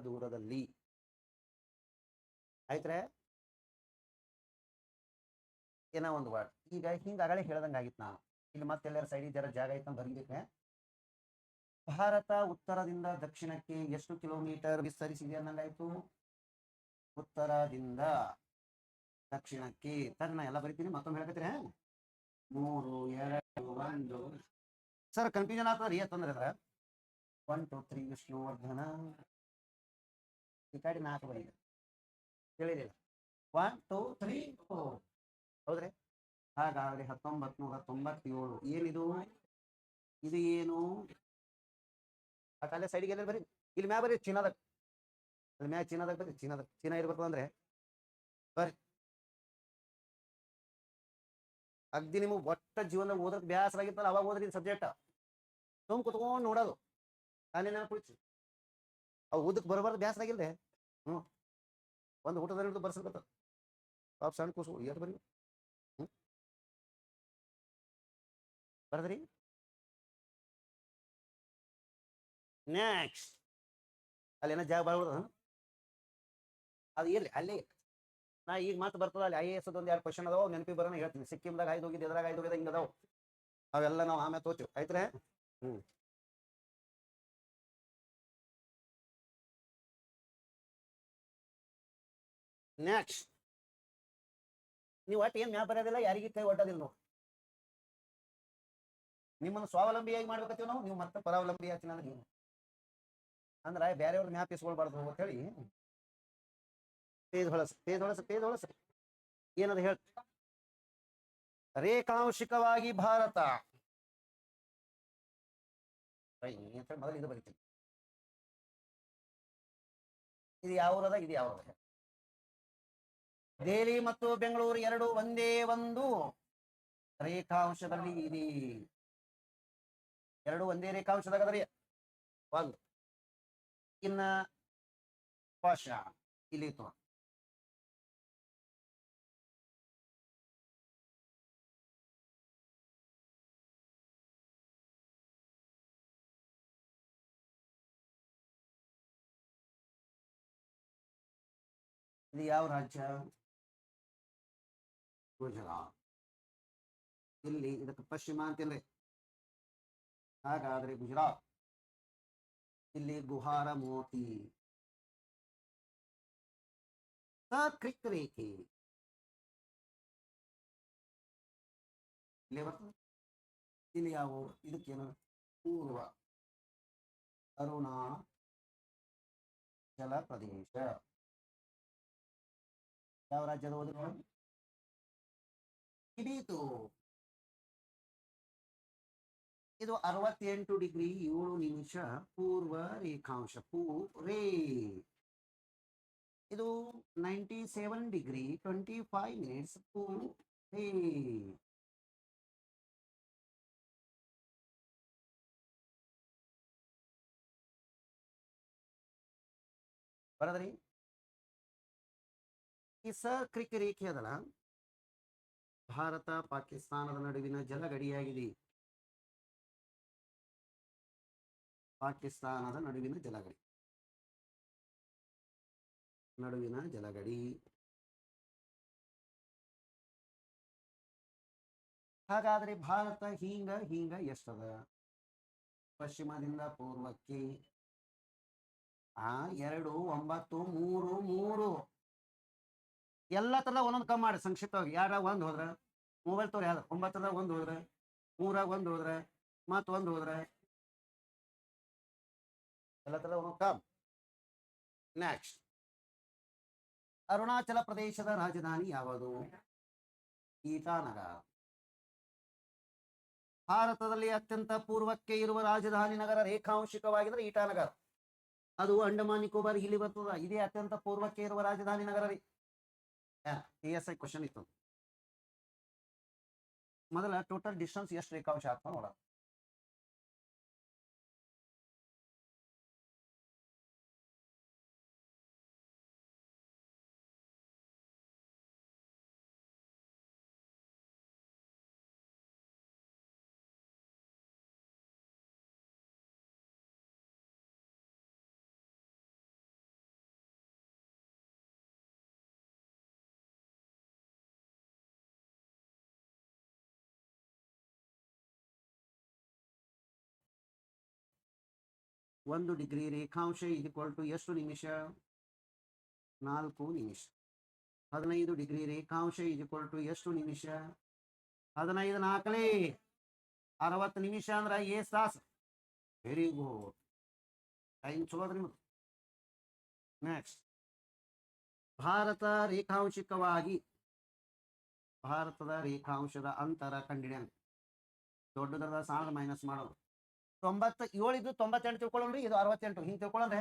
ದೂರದಲ್ಲಿ. ಆಯ್ತ್ರೆ, ಏನೋ ಒಂದು ವರ್ಡ್ ಈಗ ಹಿಂಗಾಗಲೇ ಹೇಳ್ದಂಗೆ ಆಗಿತ್ತು. ನಾನು ಇಲ್ಲಿ ಮತ್ತೆಲ್ಲರ ಸೈಡ್ ಜರ ಜಾಗ ಐತೆ ಅಂತ ಬರೀಬೇಕೆ. ಭಾರತ ಉತ್ತರದಿಂದ ದಕ್ಷಿಣಕ್ಕೆ ಎಷ್ಟು ಕಿಲೋಮೀಟರ್ ವಿಸ್ತರಿಸಿದೆ ಅನ್ನಂಗಾಯ್ತು? ಉತ್ತರದಿಂದ ದಕ್ಷಿಣಕ್ಕೆ ತನ್ನ ಎಲ್ಲ ಬರಿತೀನಿ, ಮತ್ತೊಮ್ಮೆ ಹೇಳ್ಕತ್ತೀರ. 3, 2, 1. ಸರ್ ಕನ್ಫ್ಯೂಷನ್ ಆಗ್ತದ್ರಿ ತೊಂದ್ರೆ ಅದ್ರ. 1, 2, 3 ವಿಷ್ಣುವರ್ಧನ ಈ ಕಡೆ 4 ಬರೀ ತಿಳಿದಿಲ್ಲ. 1, 2, 3, 4 ಹೌದ್ರಿ. ಹಾಗಾದ್ರೆ 1997. ಏನಿದು? ಇದು ಏನು? ಆ ಕಾಲೇ ಸೈಡ್ಗೆ ಎಲ್ಲ ಬರೀ, ಇಲ್ಲಿ ಮ್ಯಾ ಬರೀ ಚೀನಾದಾಗ, ಅಲ್ಲಿ ಮ್ಯಾ ಚೀನಾದಾಗ ಬರೀ, ಚೀನಾ ಎಲ್ಲಿ ಬರ್ತದೆ ಅಂದ್ರೆ ಬರ್ರಿ. ಅಗ್ದಿ ನಿಮಗೆ ಒಟ್ಟ ಜೀವನದಾಗ ಓದಕ್ಕೆ ಬ್ಯಾಸರ ಆಗಿತ್ತಲ್ಲ, ಅವಾಗ ಓದ್ರಿ ಸಬ್ಜೆಕ್ಟ್. ಸುಮ್ ಕುತ್ಕೊಂಡು ನೋಡೋದು ನಾನೇನ ಕುಳಿತು ಅವು ಓದಕ್ಕೆ ಬರಬಾರ್ದು, ಬ್ಯಾಸರ ಆಗಿಲ್ದೆ. ಒಂದು ಊಟದಲ್ಲಿ ಬರ್ಸಲ್ಕತ್ತ ಪಾಪ ಸಣ್ಣ ಕೂಸು ಎಷ್ಟು ಬರೀ ಬರ್ದ್ರಿ. ನೆಕ್ಸ್ಟ್, ಅಲ್ಲಿ ಏನೋ ಜಾಗ ಬಾಳ್ಬಿಡ್ದ, ಅದು ಇರ್ಲಿ ಅಲ್ಲೇ. ನಾ ಈಗ ಮಾತು ಬರ್ತದ ಅಲ್ಲಿ IAS ಒಂದು 2 ಕ್ವಶನ್ ಅದಾವ, ನೆನಪಿ ಬರೋಣ ಹೇಳ್ತೀನಿ. ಸಿಕ್ಕಿಮ್ದಾಗ 5 ಹೋಗಿದ್ದು, ಎದ್ರಾಗ 5 ಹೋಗಿದ, ಹಿಂಗ ಅದಾವ. ಅವೆಲ್ಲ ನಾವು ಆಮೇಲೆ ತೋತೀವಿ. ಆಯ್ತ್ರೆ. ನೆಕ್ಸ್ಟ್, ನೀವು ಒಟ್ಟು ಏನ್ ಮ್ಯಾ ಬರೋದಿಲ್ಲ, ಯಾರಿಗೆ ಕೈ ಒಟ್ಟೋದಿಲ್ಲ ನಾವು. ನಿಮ್ಮನ್ನು ಸ್ವಾವಲಂಬಿಯಾಗಿ ಮಾಡ್ಬೇಕತ್ತೀವಿ ನಾವು, ನೀವು ಮತ್ತೆ ಪರಾವಲಂಬಿ ಆಯ್ತು ನನಗೆ. ಅಂದ್ರೆ ಬೇರೆಯವ್ರ ಮ್ಯಾಪ್ ಇಸ್ಕೊಳ್ಬಾರ್ದು ಅಂತ ಹೇಳಿ ಪೇಜ್ ಹೊಳಸ ಏನದ ಹೇಳ್. ರೇಖಾಂಶಿಕವಾಗಿ ಭಾರತ ಮೊದಲು ಇದು ಬರೀತೀನಿ. ಇದು ಯಾವೂರದ, ಇದು ಯಾವ್ರದ? ದೆಹಲಿ ಮತ್ತು ಬೆಂಗಳೂರು ಎರಡು ಒಂದೇ ಒಂದು ರೇಖಾಂಶದಲ್ಲಿ ಇದೆ. ಎರಡು ಒಂದೇ ರೇಖಾಂಶದಾಗ ಅದರಿ. ಒಂದು ಇನ್ನ ಪಾಶ ಇಲ್ಲಿ ಇತ್ತು. ಇದು ಯಾವ ರಾಜ್ಯ? ಗುಜರಾತ್. ಇಲ್ಲಿ ಇದಕ್ಕೆ ಪಶ್ಚಿಮ ಅಂತಿಲ್ರಿ, ಹಾಗಾದ್ರೆ ಗುಜರಾತ್. ಇಲ್ಲಿ ಗುಹಾರ ಮೋತಿ ಕ್ರಿಕ್ ರೇಖೆ ಇಲ್ಲಿ ಬರ್ತದೆ. ಇಲ್ಲಿ ಯಾವ ಇದಕ್ಕೇನು? ಪೂರ್ವ ಅರುಣಾಚಲ ಪ್ರದೇಶ. ಯಾವ ರಾಜ್ಯದ ಓದಿದ್ರು? ಹಿಡೀತು. ಇದು 68 ಡಿಗ್ರಿ 7 ನಿಮಿಷ ಪೂರ್ವ ರೇಖಾಂಶ, ಪೂರೇ. ಇದು 97 ಡಿಗ್ರಿ 25 ಮಿನಿಟ್ಸ್ ಪೂರೇ. ಬರದ್ರಿ. ಈ ಕ್ರಿಕ್ ರೇಖೆ ಅದಲ್ಲ, ಭಾರತ ಪಾಕಿಸ್ತಾನದ ನಡುವಿನ ಜಲಗಡಿಯಾಗಿದೆ. ಪಾಕಿಸ್ತಾನದ ನಡುವಿನ ಜಲಗಡಿ. ಹಾಗಾದ್ರೆ ಭಾರತ ಹಿಂಗ ಎಷ್ಟದ? ಪಶ್ಚಿಮದಿಂದ ಪೂರ್ವಕ್ಕೆ 2, 9, 3, 3 ಎಲ್ಲ ತರದ ಒಂದೊಂದು ಕಮ್ಮಿ ಮಾಡಿ ಸಂಕ್ಷಿಪ್ತವಾಗಿ. ಯಾರ ಒಂದ್ ಹೋದ್ರ ಮೊಬೈಲ್ ತೋರಿ, ಯಾವ್ದು 9ರ 1 ಹೋದ್ರೆ, 3ರಾಗ 1 ಹೋದ್ರೆ, ಮತ್ 1 ಹೋದ್ರೆ, ಎಲ್ಲ ತರದ ಒಂದೊಂದು ಕಮ್. ನೆಕ್ಸ್ಟ್, ಅರುಣಾಚಲ ಪ್ರದೇಶದ ರಾಜಧಾನಿ ಯಾವುದು? ಈಟಾನಗರ. ಭಾರತದಲ್ಲಿ ಅತ್ಯಂತ ಪೂರ್ವಕ್ಕೆ ಇರುವ ರಾಜಧಾನಿ ನಗರ ರೇಖಾಂಶಿಕವಾಗಿದ್ರೆ ಇಟಾನಗರ. ಅದು ಅಂಡಮಾನ್ ನಿಕೋಬಾರ್ ಇಲ್ಲಿ ಬರ್ತದ. ಇದೇ ಅತ್ಯಂತ ಪೂರ್ವಕ್ಕೆ ಇರುವ ರಾಜಧಾನಿ ನಗರ ರೀ. PSI ಕ್ವಶನ್ ಇತ್ತು. ಮೊದಲ ಟೋಟಲ್ ಡಿಸ್ಟೆನ್ಸ್ ಎಷ್ಟು ರೇಖಾಂಶ ಆಗ್ತದೆ ನೋಡ. ಒಂದು ಡಿಗ್ರಿ ರೇಖಾಂಶ = ಎಷ್ಟು ನಿಮಿಷ? 4 ನಿಮಿಷ. 15 ಡಿಗ್ರಿ ರೇಖಾಂಶ = ಎಷ್ಟು ನಿಮಿಷ? 15 4 60 ನಿಮಿಷ ಅಂದ್ರೆ ಎಷ್ಟು ತಾಸು? ವೆರಿ ಗುಡ್, ಟೈಮ್ ಚಲೋ ಅದ್ರಿ ನಿಮ್ದು. ನೆಕ್ಸ್ಟ್, ಭಾರತದ ರೇಖಾಂಶದ ಅಂತರ ಕಂಡಿಡಿಯಂಗ. ದೊಡ್ಡದರ ಸಾಲ ಮೈನಸ್ ಮಾಡೋದು. 97 ಇದು 98 ತಿಳ್ಕೊಳ್ಳೋಣ್ರಿ, ಇದು 68 ಹಿಂಗೆ ತಿಳ್ಕೊಳ್ಳೋದ್ರೆ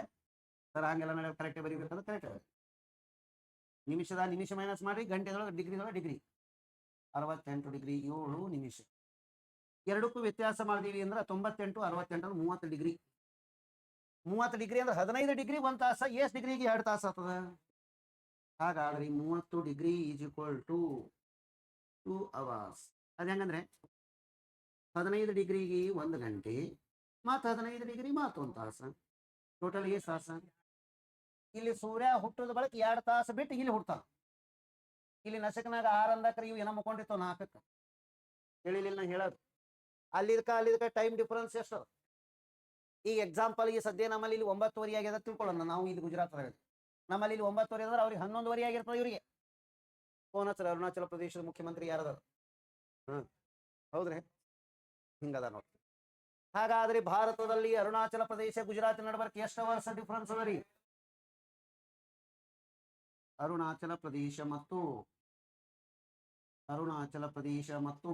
ಸರ್ ಹಂಗೆಲ್ಲ ಮೇಲೆ ಕರೆಕ್ಟ್ ಬರೀಬೇಕಂದ್ರೆ ಕರೆಕ್ಟ್. ನಿಮಿಷದ ನಿಮಿಷ ಮೈನಸ್ ಮಾಡಿ, ಗಂಟೆದೊಳಗೆ ಡಿಗ್ರಿ 68 ಡಿಗ್ರಿ 7 ನಿಮಿಷ. ಎರಡಕ್ಕೂ ವ್ಯತ್ಯಾಸ ಮಾಡಿದೀವಿ ಅಂದ್ರೆ 98 68 30 ಡಿಗ್ರಿ. 30 ಡಿಗ್ರಿ ಅಂದ್ರೆ 15 ಡಿಗ್ರಿ 1 ತಾಸ. ಎಷ್ಟು ಡಿಗ್ರಿಗೆ 2 ತಾಸು ಆಗ್ತದ? ಹಾಗಾದ್ರೆ 30 ಡಿಗ್ರಿ = 2 ಅವರ್ಸ್. ಅದ ಹೆಂಗಂದ್ರೆ 15 ಡಿಗ್ರಿಗೆ 1 ಗಂಟೆ ಮತ್ತು 15 ಡಿಗ್ರಿ ಮತ್ತೊಂದು ತಾಸು. ಟೋಟಲ್ ಎಷ್ಟು ತಾಸು? ಇಲ್ಲಿ ಸೂರ್ಯ ಹುಟ್ಟದ ಬಳಿಕ 2 ತಾಸು ಬಿಟ್ಟು ಇಲ್ಲಿ ಹುಡ್ತಾನ. ಇಲ್ಲಿ ನಶಕನಾಗ 6 ಅಂದಕ್ರೆ ಇವು ಏನೋ ಮುಕ್ಕೊಂಡಿರ್ತಾವ 4ಕ್ಕೆ. ಹೇಳಿಲಿಲ್ಲ ನಾ ಹೇಳೋದು. ಅಲ್ಲಿದ್ಕ ಟೈಮ್ ಡಿಫರೆನ್ಸ್ ಎಷ್ಟು? ಈಗ ಎಕ್ಸಾಂಪಲ್ ಈ ಸದ್ಯ ನಮ್ಮಲ್ಲಿ ಇಲ್ಲಿ 9:30 ಆಗ್ಯದ ತಿಳ್ಕೊಳ್ಳೋಣ. ನಾವು ಇಲ್ಲಿ ಗುಜರಾತ್ದಾಗ, ನಮ್ಮಲ್ಲಿ ಇಲ್ಲಿ 9:30 ಅಂದ್ರೆ ಅವ್ರಿಗೆ 11:30 ಆಗಿರ್ತದೆ. ಇವರಿಗೆ ಫೋನ್ ಹಚ್ಚರ, ಅರುಣಾಚಲ ಪ್ರದೇಶದ ಮುಖ್ಯಮಂತ್ರಿ ಯಾರದ? ಹೌದ್ರಿ, ಹಿಂಗದ ನೋಡಿ. ಹಾಗಾದ್ರೆ ಭಾರತದಲ್ಲಿ ಅರುಣಾಚಲ ಪ್ರದೇಶ ಗುಜರಾತ್ ನಡಬರ್ಕ್ ಎಷ್ಟು ವರ್ಷ ಡಿಫರೆನ್ಸ್ ಅದ ರೀ? ಅರುಣಾಚಲ ಪ್ರದೇಶ ಮತ್ತು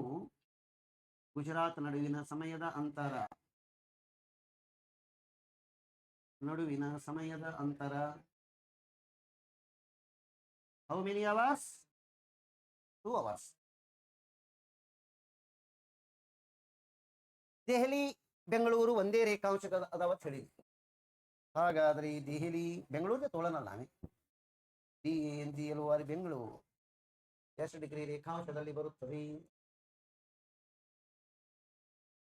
ಗುಜರಾತ್ ನಡುವಿನ ಸಮಯದ ಅಂತರ how many hours? 2 hours. Delhi Bengaluru ಒಂದೇ ರೇಖಾಂಶ ಅದಾವ ಹೇಳಿ. ಹಾಗಾದ್ರೆ ದೆಹಲಿ ಬೆಂಗಳೂರಿಗೆ ತೋಳನಲ್ಲ ನಾವೇ. DNGLY ಬೆಂಗಳೂರು ಎಷ್ಟು ಡಿಗ್ರಿ ರೇಖಾಂಶದಲ್ಲಿ ಬರುತ್ತದೆ?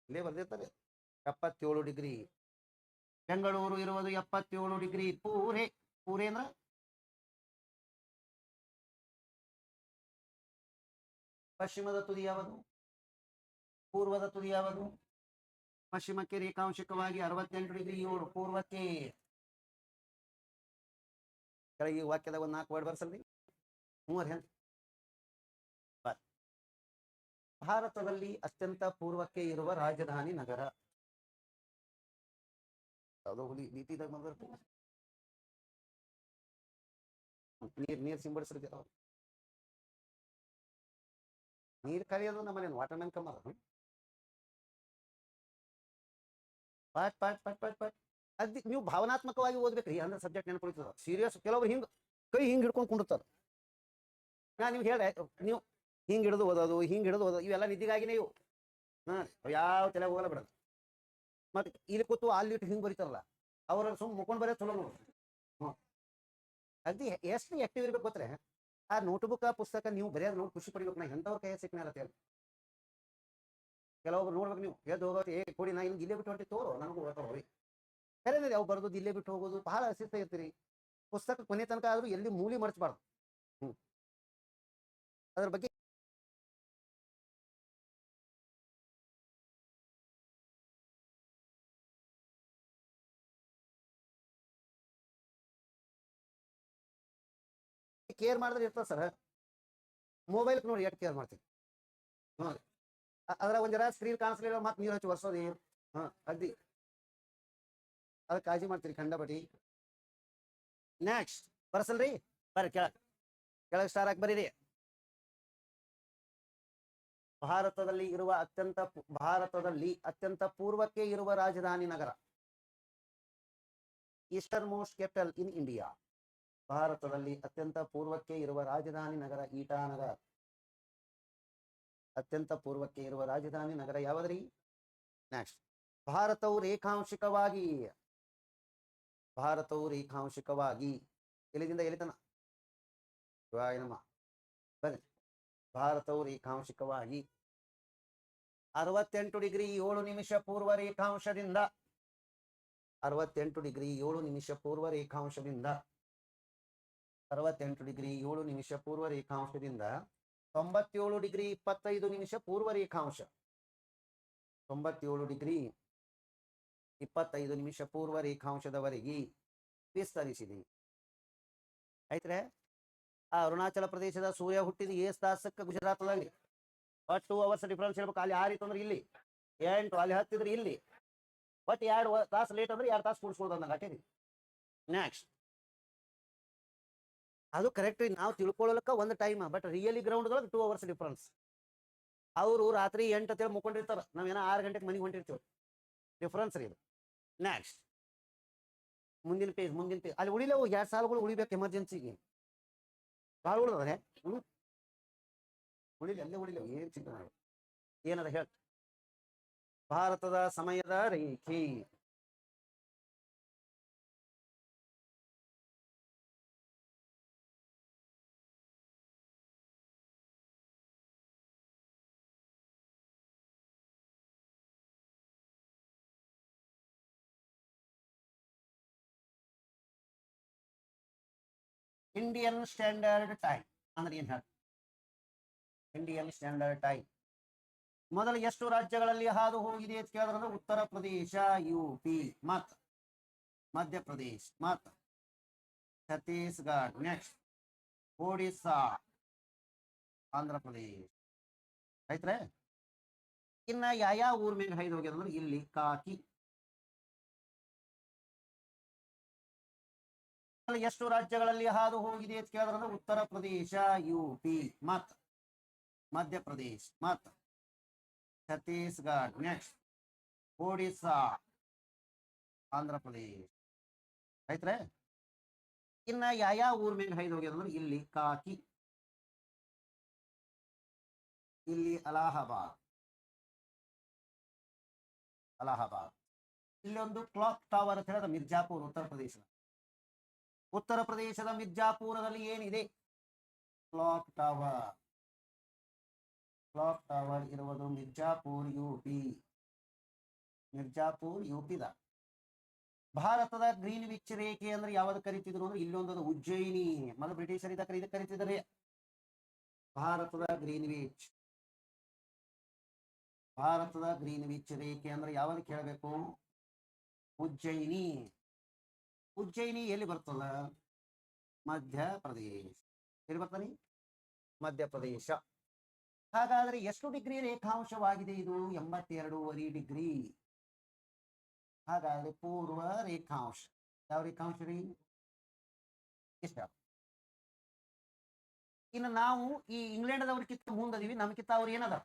ಇಲ್ಲೇ ಬಂದಿರ್ತಾರೆ 77 ಡಿಗ್ರಿ. ಬೆಂಗಳೂರು ಇರುವುದು 77 ಡಿಗ್ರಿ. ಪೂರೆ ಅಂದ್ರೆ ಪಶ್ಚಿಮದ ತುದಿ ಯಾವುದು? ಪೂರ್ವದ ತುದಿ ಯಾವುದು? ಪಶ್ಚಿಮಕ್ಕೆ ರೇಖಾಂಶಿಕವಾಗಿ 68 ಡಿಗ್ರಿ 7. ಪೂರ್ವಕ್ಕೆ ಕೆಳಗೆ ವಾಕ್ಯದ ಒಂದು 4 ವರ್ಡ್ ಬರ್ಸಲ್ರಿ. 3 ಭಾರತದಲ್ಲಿ ಅತ್ಯಂತ ಪೂರ್ವಕ್ಕೆ ಇರುವ ರಾಜಧಾನಿ ನಗರ ಯಾವುದೋ ಹುಲಿ ನೀತಿದಾಗ ಬಂದಿರ್ತದೆ. ನೀರ್ ಸಿಂಬಡಿಸ್ರಿ. ನೀರ್ ಕಲಿಯೋದು ನಮ್ಮಲ್ಲಿ ವಾಟರ್ ಮ್ಯಾನ್ ಕಮ್ಮ ಪಾಟ್ ಅದ್ ನೀವು ಭಾವನಾತ್ಮಕವಾಗಿ ಓದ್ಬೇಕ್ರಿ. ಅಂದ್ರೆ ಸಬ್ಜೆಕ್ಟ್ ನೆನಪುಳಿತದ. ಸೀರಿಯಸ್ ಕೆಲವರು ಕೈ ಹಿಂಗ್ ಹಿಡ್ಕೊಂಡು ಕುಂಡಿರ್ತಾರ. ನೀವು ಹೇಳ, ನೀವು ಹಿಂಗ್ ಹಿಡಿದು ಓದೋದು ಇವೆಲ್ಲ ನಿದ್ದಿಗಾಗಿನೇ ಇವು. ಯಾವ ತಲೆ ಹೋಗಲ್ಲ ಬಿಡೋದು. ಮತ್ತೆ ಇಲ್ಲಿ ಕೂತು ಅಲ್ಲಿಟ್ಟು ಹಿಂಗ್ ಬರೀತಾರಲ್ಲ, ಅವ್ರ ಸುಮ್ ಮುಕ್ಕೊಂಡ್ ಬರೋ ಚಲೋ ನೋಡು. ಅದಿ ಎಷ್ಟು ಆಕ್ಟಿವ್ ಇರ್ಬೇಕು ಗೊತ್ತರೆ. ಆ ನೋಟ್ಬುಕ್ ಪುಸ್ತಕ ನೀವು ಬರೆಯೋದು ನೋಡಿ ಖುಷಿ ಪಡಿಬೇಕು. ನಾ ಎಂತವ್ರ ಕೈ ಸಿಕ್ನಾರ ಕೆಲವೊಬ್ರು ನೋಡ್ಬೇಕು. ನೀವು ಎದ್ದು ಹೋಗೋದು ಕೊಡಿ, ನಾ ಇಲ್ಲೇ ಬಿಟ್ಟು ಹೊಂಟಿ ತೋರು ನನಗೂ ಹೋಗಿ ಕರೆನೇ ಅವು ಬರೋದು ಇಲ್ಲೇ ಬಿಟ್ಟು ಹೋಗೋದು ಬಹಳ ಅಸಿಸ್ತ ಇರ್ತೀರಿ. ಪುಸ್ತಕ ಕೊನೆ ತನಕ ಆದ್ರೂ ಎಲ್ಲಿ ಮೂಲಿ ಮರ್ಚಬಾರ್ದು. ಅದ್ರ ಬಗ್ಗೆ ಕೇರ್ ಮಾಡಿದ್ರೆ ಇರ್ತದೆ ಸರ್. ಮೊಬೈಲ್ ನೋಡಿ ಎಷ್ಟು ಕೇರ್ ಮಾಡ್ತೀವಿ. ಅದ್ರ ಒಂದ್ ಜರ ಸ್ಕ್ರೀನ್ ಕಾಣಿಸ್ಲಿಲ್ಲ ಮತ್ತೆ ನೀರು ಹಚ್ಚಿ ಒರ್ಸೋದು. ಅಗ್ದಿ ಅದ ಕಾಳಜಿ ಮಾಡ್ತೀರಿ ಖಂಡಪಟ್ಟಿ. ನೆಕ್ಸ್ಟ್ ಬರ್ಸಲ್ರಿ, ಬರ್ರಿ ಕೆಳಗೆ ಸ್ಟಾರ್ ಹಾಕಿ ಬರೀರಿ. ಭಾರತದಲ್ಲಿ ಅತ್ಯಂತ ಪೂರ್ವಕ್ಕೆ ಇರುವ ರಾಜಧಾನಿ ನಗರ. Easternmost capital in India. ಭಾರತದಲ್ಲಿ ಅತ್ಯಂತ ಪೂರ್ವಕ್ಕೆ ಇರುವ ರಾಜಧಾನಿ ನಗರ ಇಟಾನಗರ. ಅತ್ಯಂತ ಪೂರ್ವಕ್ಕೆ ಇರುವ ರಾಜಧಾನಿ ನಗರ ಯಾವದ್ರಿ? ನೆಕ್ಸ್ಟ್, ಭಾರತವು ರೇಖಾಂಶಿಕವಾಗಿ ಎಲ್ಲಿಂದ ಎಲ್ಲಿತನ ಬನ್ನಿ. ಭಾರತವು ರೇಖಾಂಶಿಕವಾಗಿ 68 ಡಿಗ್ರಿ 7 ನಿಮಿಷ ಪೂರ್ವ ರೇಖಾಂಶದಿಂದ 68 ಡಿಗ್ರಿ 7 ನಿಮಿಷ ಪೂರ್ವ ರೇಖಾಂಶದಿಂದ 97 ಡಿಗ್ರಿ 25 ನಿಮಿಷ ಪೂರ್ವ ರೇಖಾಂಶ. 97 ಡಿಗ್ರಿ 25 ನಿಮಿಷ ಪೂರ್ವ ರೇಖಾಂಶದವರೆಗೆ ವಿಸ್ತರಿಸಿದೆ. ಆಯ್ತ್ರೆ, ಆ ಅರುಣಾಚಲ ಪ್ರದೇಶದ ಸೂರ್ಯ ಹುಟ್ಟಿದ ಏಸ್ ತಾಸಕ್ಕೆ ಗುಜರಾತ್ದಲ್ಲಿ 2 ಅವರ್ಸ್ ಡಿಫರೆನ್ಸ್ ಹೇಳ್ಬೇಕು. ಅಲ್ಲಿ 6 ಇತ್ತು ಅಂದ್ರೆ ಇಲ್ಲಿ 8, ಅಲ್ಲಿ 10 ಇದ್ರೆ ಇಲ್ಲಿ, ಬಟ್ 2 ತಾಸು ಲೇಟ್ ಅಂದ್ರೆ 2 ತಾಸು ಕೂಡಿಸ್ಬೋದು ಅಂದಂಗೆ ಅಟೇರಿ. ನೆಕ್ಸ್ಟ್, ಅದು ಕರೆಕ್ಟ್ ನಾವು ತಿಳ್ಕೊಳ್ಳೋಕೆ ಒಂದು ಟೈಮ್, ಬಟ್ ರಿಯಲಿ ಗ್ರೌಂಡ್ದೊಳಗೆ 2 ಅವರ್ಸ್ ಡಿಫರೆನ್ಸ್. ಅವರು ರಾತ್ರಿ 8 ಅಂತೇಳಿ ಮುಕ್ಕೊಂಡಿರ್ತಾರೆ, ನಾವೇನೋ 6 ಗಂಟೆಗೆ ಮನೆಗೆ ಹೊಂಟಿರ್ತೀವಿ. ಡಿಫರೆನ್ಸ್ ರೀ ಇದು. ನೆಕ್ಸ್ಟ್, ಮುಂದಿನ ಪೇಜ್ ಅಲ್ಲಿ ಉಳಿಲೇವು 2 ಸಾಲುಗಳು ಉಳಿಬೇಕು ಎಮರ್ಜೆನ್ಸಿಗೆ. ಭಾಳ ಉಳಿದ್ರೆ ಉಳಿಲೇವು ಏನು ಚಿಂತೆ ಮಾಡಿ ಏನದ ಹೇಳ. ಭಾರತದ ಸಮಯದ ರೇಖೆ. ಇಂಡಿಯನ್ ಸ್ಟ್ಯಾಂಡರ್ಡ್ ಟೈಮ್ ಅಂದ್ರೆ ಏನ್ ಹೇಳ? ಇಂಡಿಯನ್ ಸ್ಟ್ಯಾಂಡರ್ಡ್ ಟೈಮ್ ಮೊದಲು ಎಷ್ಟು ರಾಜ್ಯಗಳಲ್ಲಿ ಹಾದು ಹೋಗಿದೆ ಅಂತ ಕೇಳಿದ್ರೆ ಉತ್ತರ ಪ್ರದೇಶ, UP ಮತ್ತು ಮಧ್ಯಪ್ರದೇಶ ಮತ್ತು ಛತ್ತೀಸ್ಗಢ. ನೆಕ್ಸ್ಟ್, ಒಡಿಸ್ಸಾ, ಆಂಧ್ರ ಪ್ರದೇಶ. ಆಯ್ತ್ರೆ, ಇನ್ನ ಯಾವ ಊರ್ ಮೇಲೆ ಹೈದು ಹೋಗ್ಯದ ಅಂದ್ರೆ ಇಲ್ಲಿ ಕಾಕಿ. ಎಷ್ಟು ರಾಜ್ಯಗಳಲ್ಲಿ ಹಾದು ಹೋಗಿದೆ ಅಂತ ಕೇಳಿದ್ರೆ ಉತ್ತರ ಪ್ರದೇಶ, UP ಮತ್ತು ಮಧ್ಯಪ್ರದೇಶ ಮತ್ತು ಛತ್ತೀಸ್ಗಢ. ನೆಕ್ಸ್ಟ್, ಒಡಿಸ್ಸಾ, ಆಂಧ್ರ ಪ್ರದೇಶ. ಆಯ್ತ್ರೆ, ಇನ್ನ ಯಾವ ಊರ್ ಮೇಲೆ ಹೈದು ಹೋಗ್ಯದ ಅಂದ್ರೆ ಇಲ್ಲಿ ಕಾಕಿ, ಇಲ್ಲಿ ಅಲಹಾಬಾದ್. ಇಲ್ಲೊಂದು ಕ್ಲಾಕ್ ಟವರ್ ಅಂತ ಹೇಳಿದ ಮಿರ್ಜಾಪುರ್, ಉತ್ತರ ಪ್ರದೇಶದ ಮಿರ್ಜಾಪುರದಲ್ಲಿ ಏನಿದೆ? ಕ್ಲಾಕ್ ಟವರ್ ಇರುವುದು ಮಿರ್ಜಾಪುರ್, UP. ಭಾರತದ ಗ್ರೀನ್ವಿಚ್ ರೇಖೆ ಅಂದ್ರೆ ಯಾವ್ದು ಕರಿತಿದ್ರು ಅಂದ್ರೆ ಇಲ್ಲೊಂದು ಉಜ್ಜಯಿನಿ. ಮೊದಲು ಬ್ರಿಟಿಷರ್ ಇದಕ್ಕೆ ಕರಿತಿದ್ದಾರೆ ಭಾರತದ ಗ್ರೀನ್ವಿಚ್ ರೇಖೆ ಅಂದ್ರೆ ಯಾವ್ದು ಕೇಳಬೇಕು? ಉಜ್ಜಯಿನಿ. ಉಜ್ಜಯಿನಿ ಎಲ್ಲಿ ಬರ್ತದ? ಮಧ್ಯಪ್ರದೇಶ. ಎಲ್ಲಿ ಬರ್ತಾನೆ? ಮಧ್ಯಪ್ರದೇಶ. ಹಾಗಾದ್ರೆ ಎಷ್ಟು ಡಿಗ್ರಿ ರೇಖಾಂಶವಾಗಿದೆ ಇದು? 82.5 ಡಿಗ್ರಿ. ಹಾಗಾದ್ರೆ ಪೂರ್ವ ರೇಖಾಂಶ ಯಾವ ರೇಖಾಂಶ ರೀ? ಇಷ್ಟ. ಇನ್ನು ನಾವು ಈ ಇಂಗ್ಲೆಂಡ್ದವ್ರಕ್ಕಿಂತ ಮುಂದದೀವಿ, ನಮ್ಕಿಂತ ಅವ್ರು ಏನದ?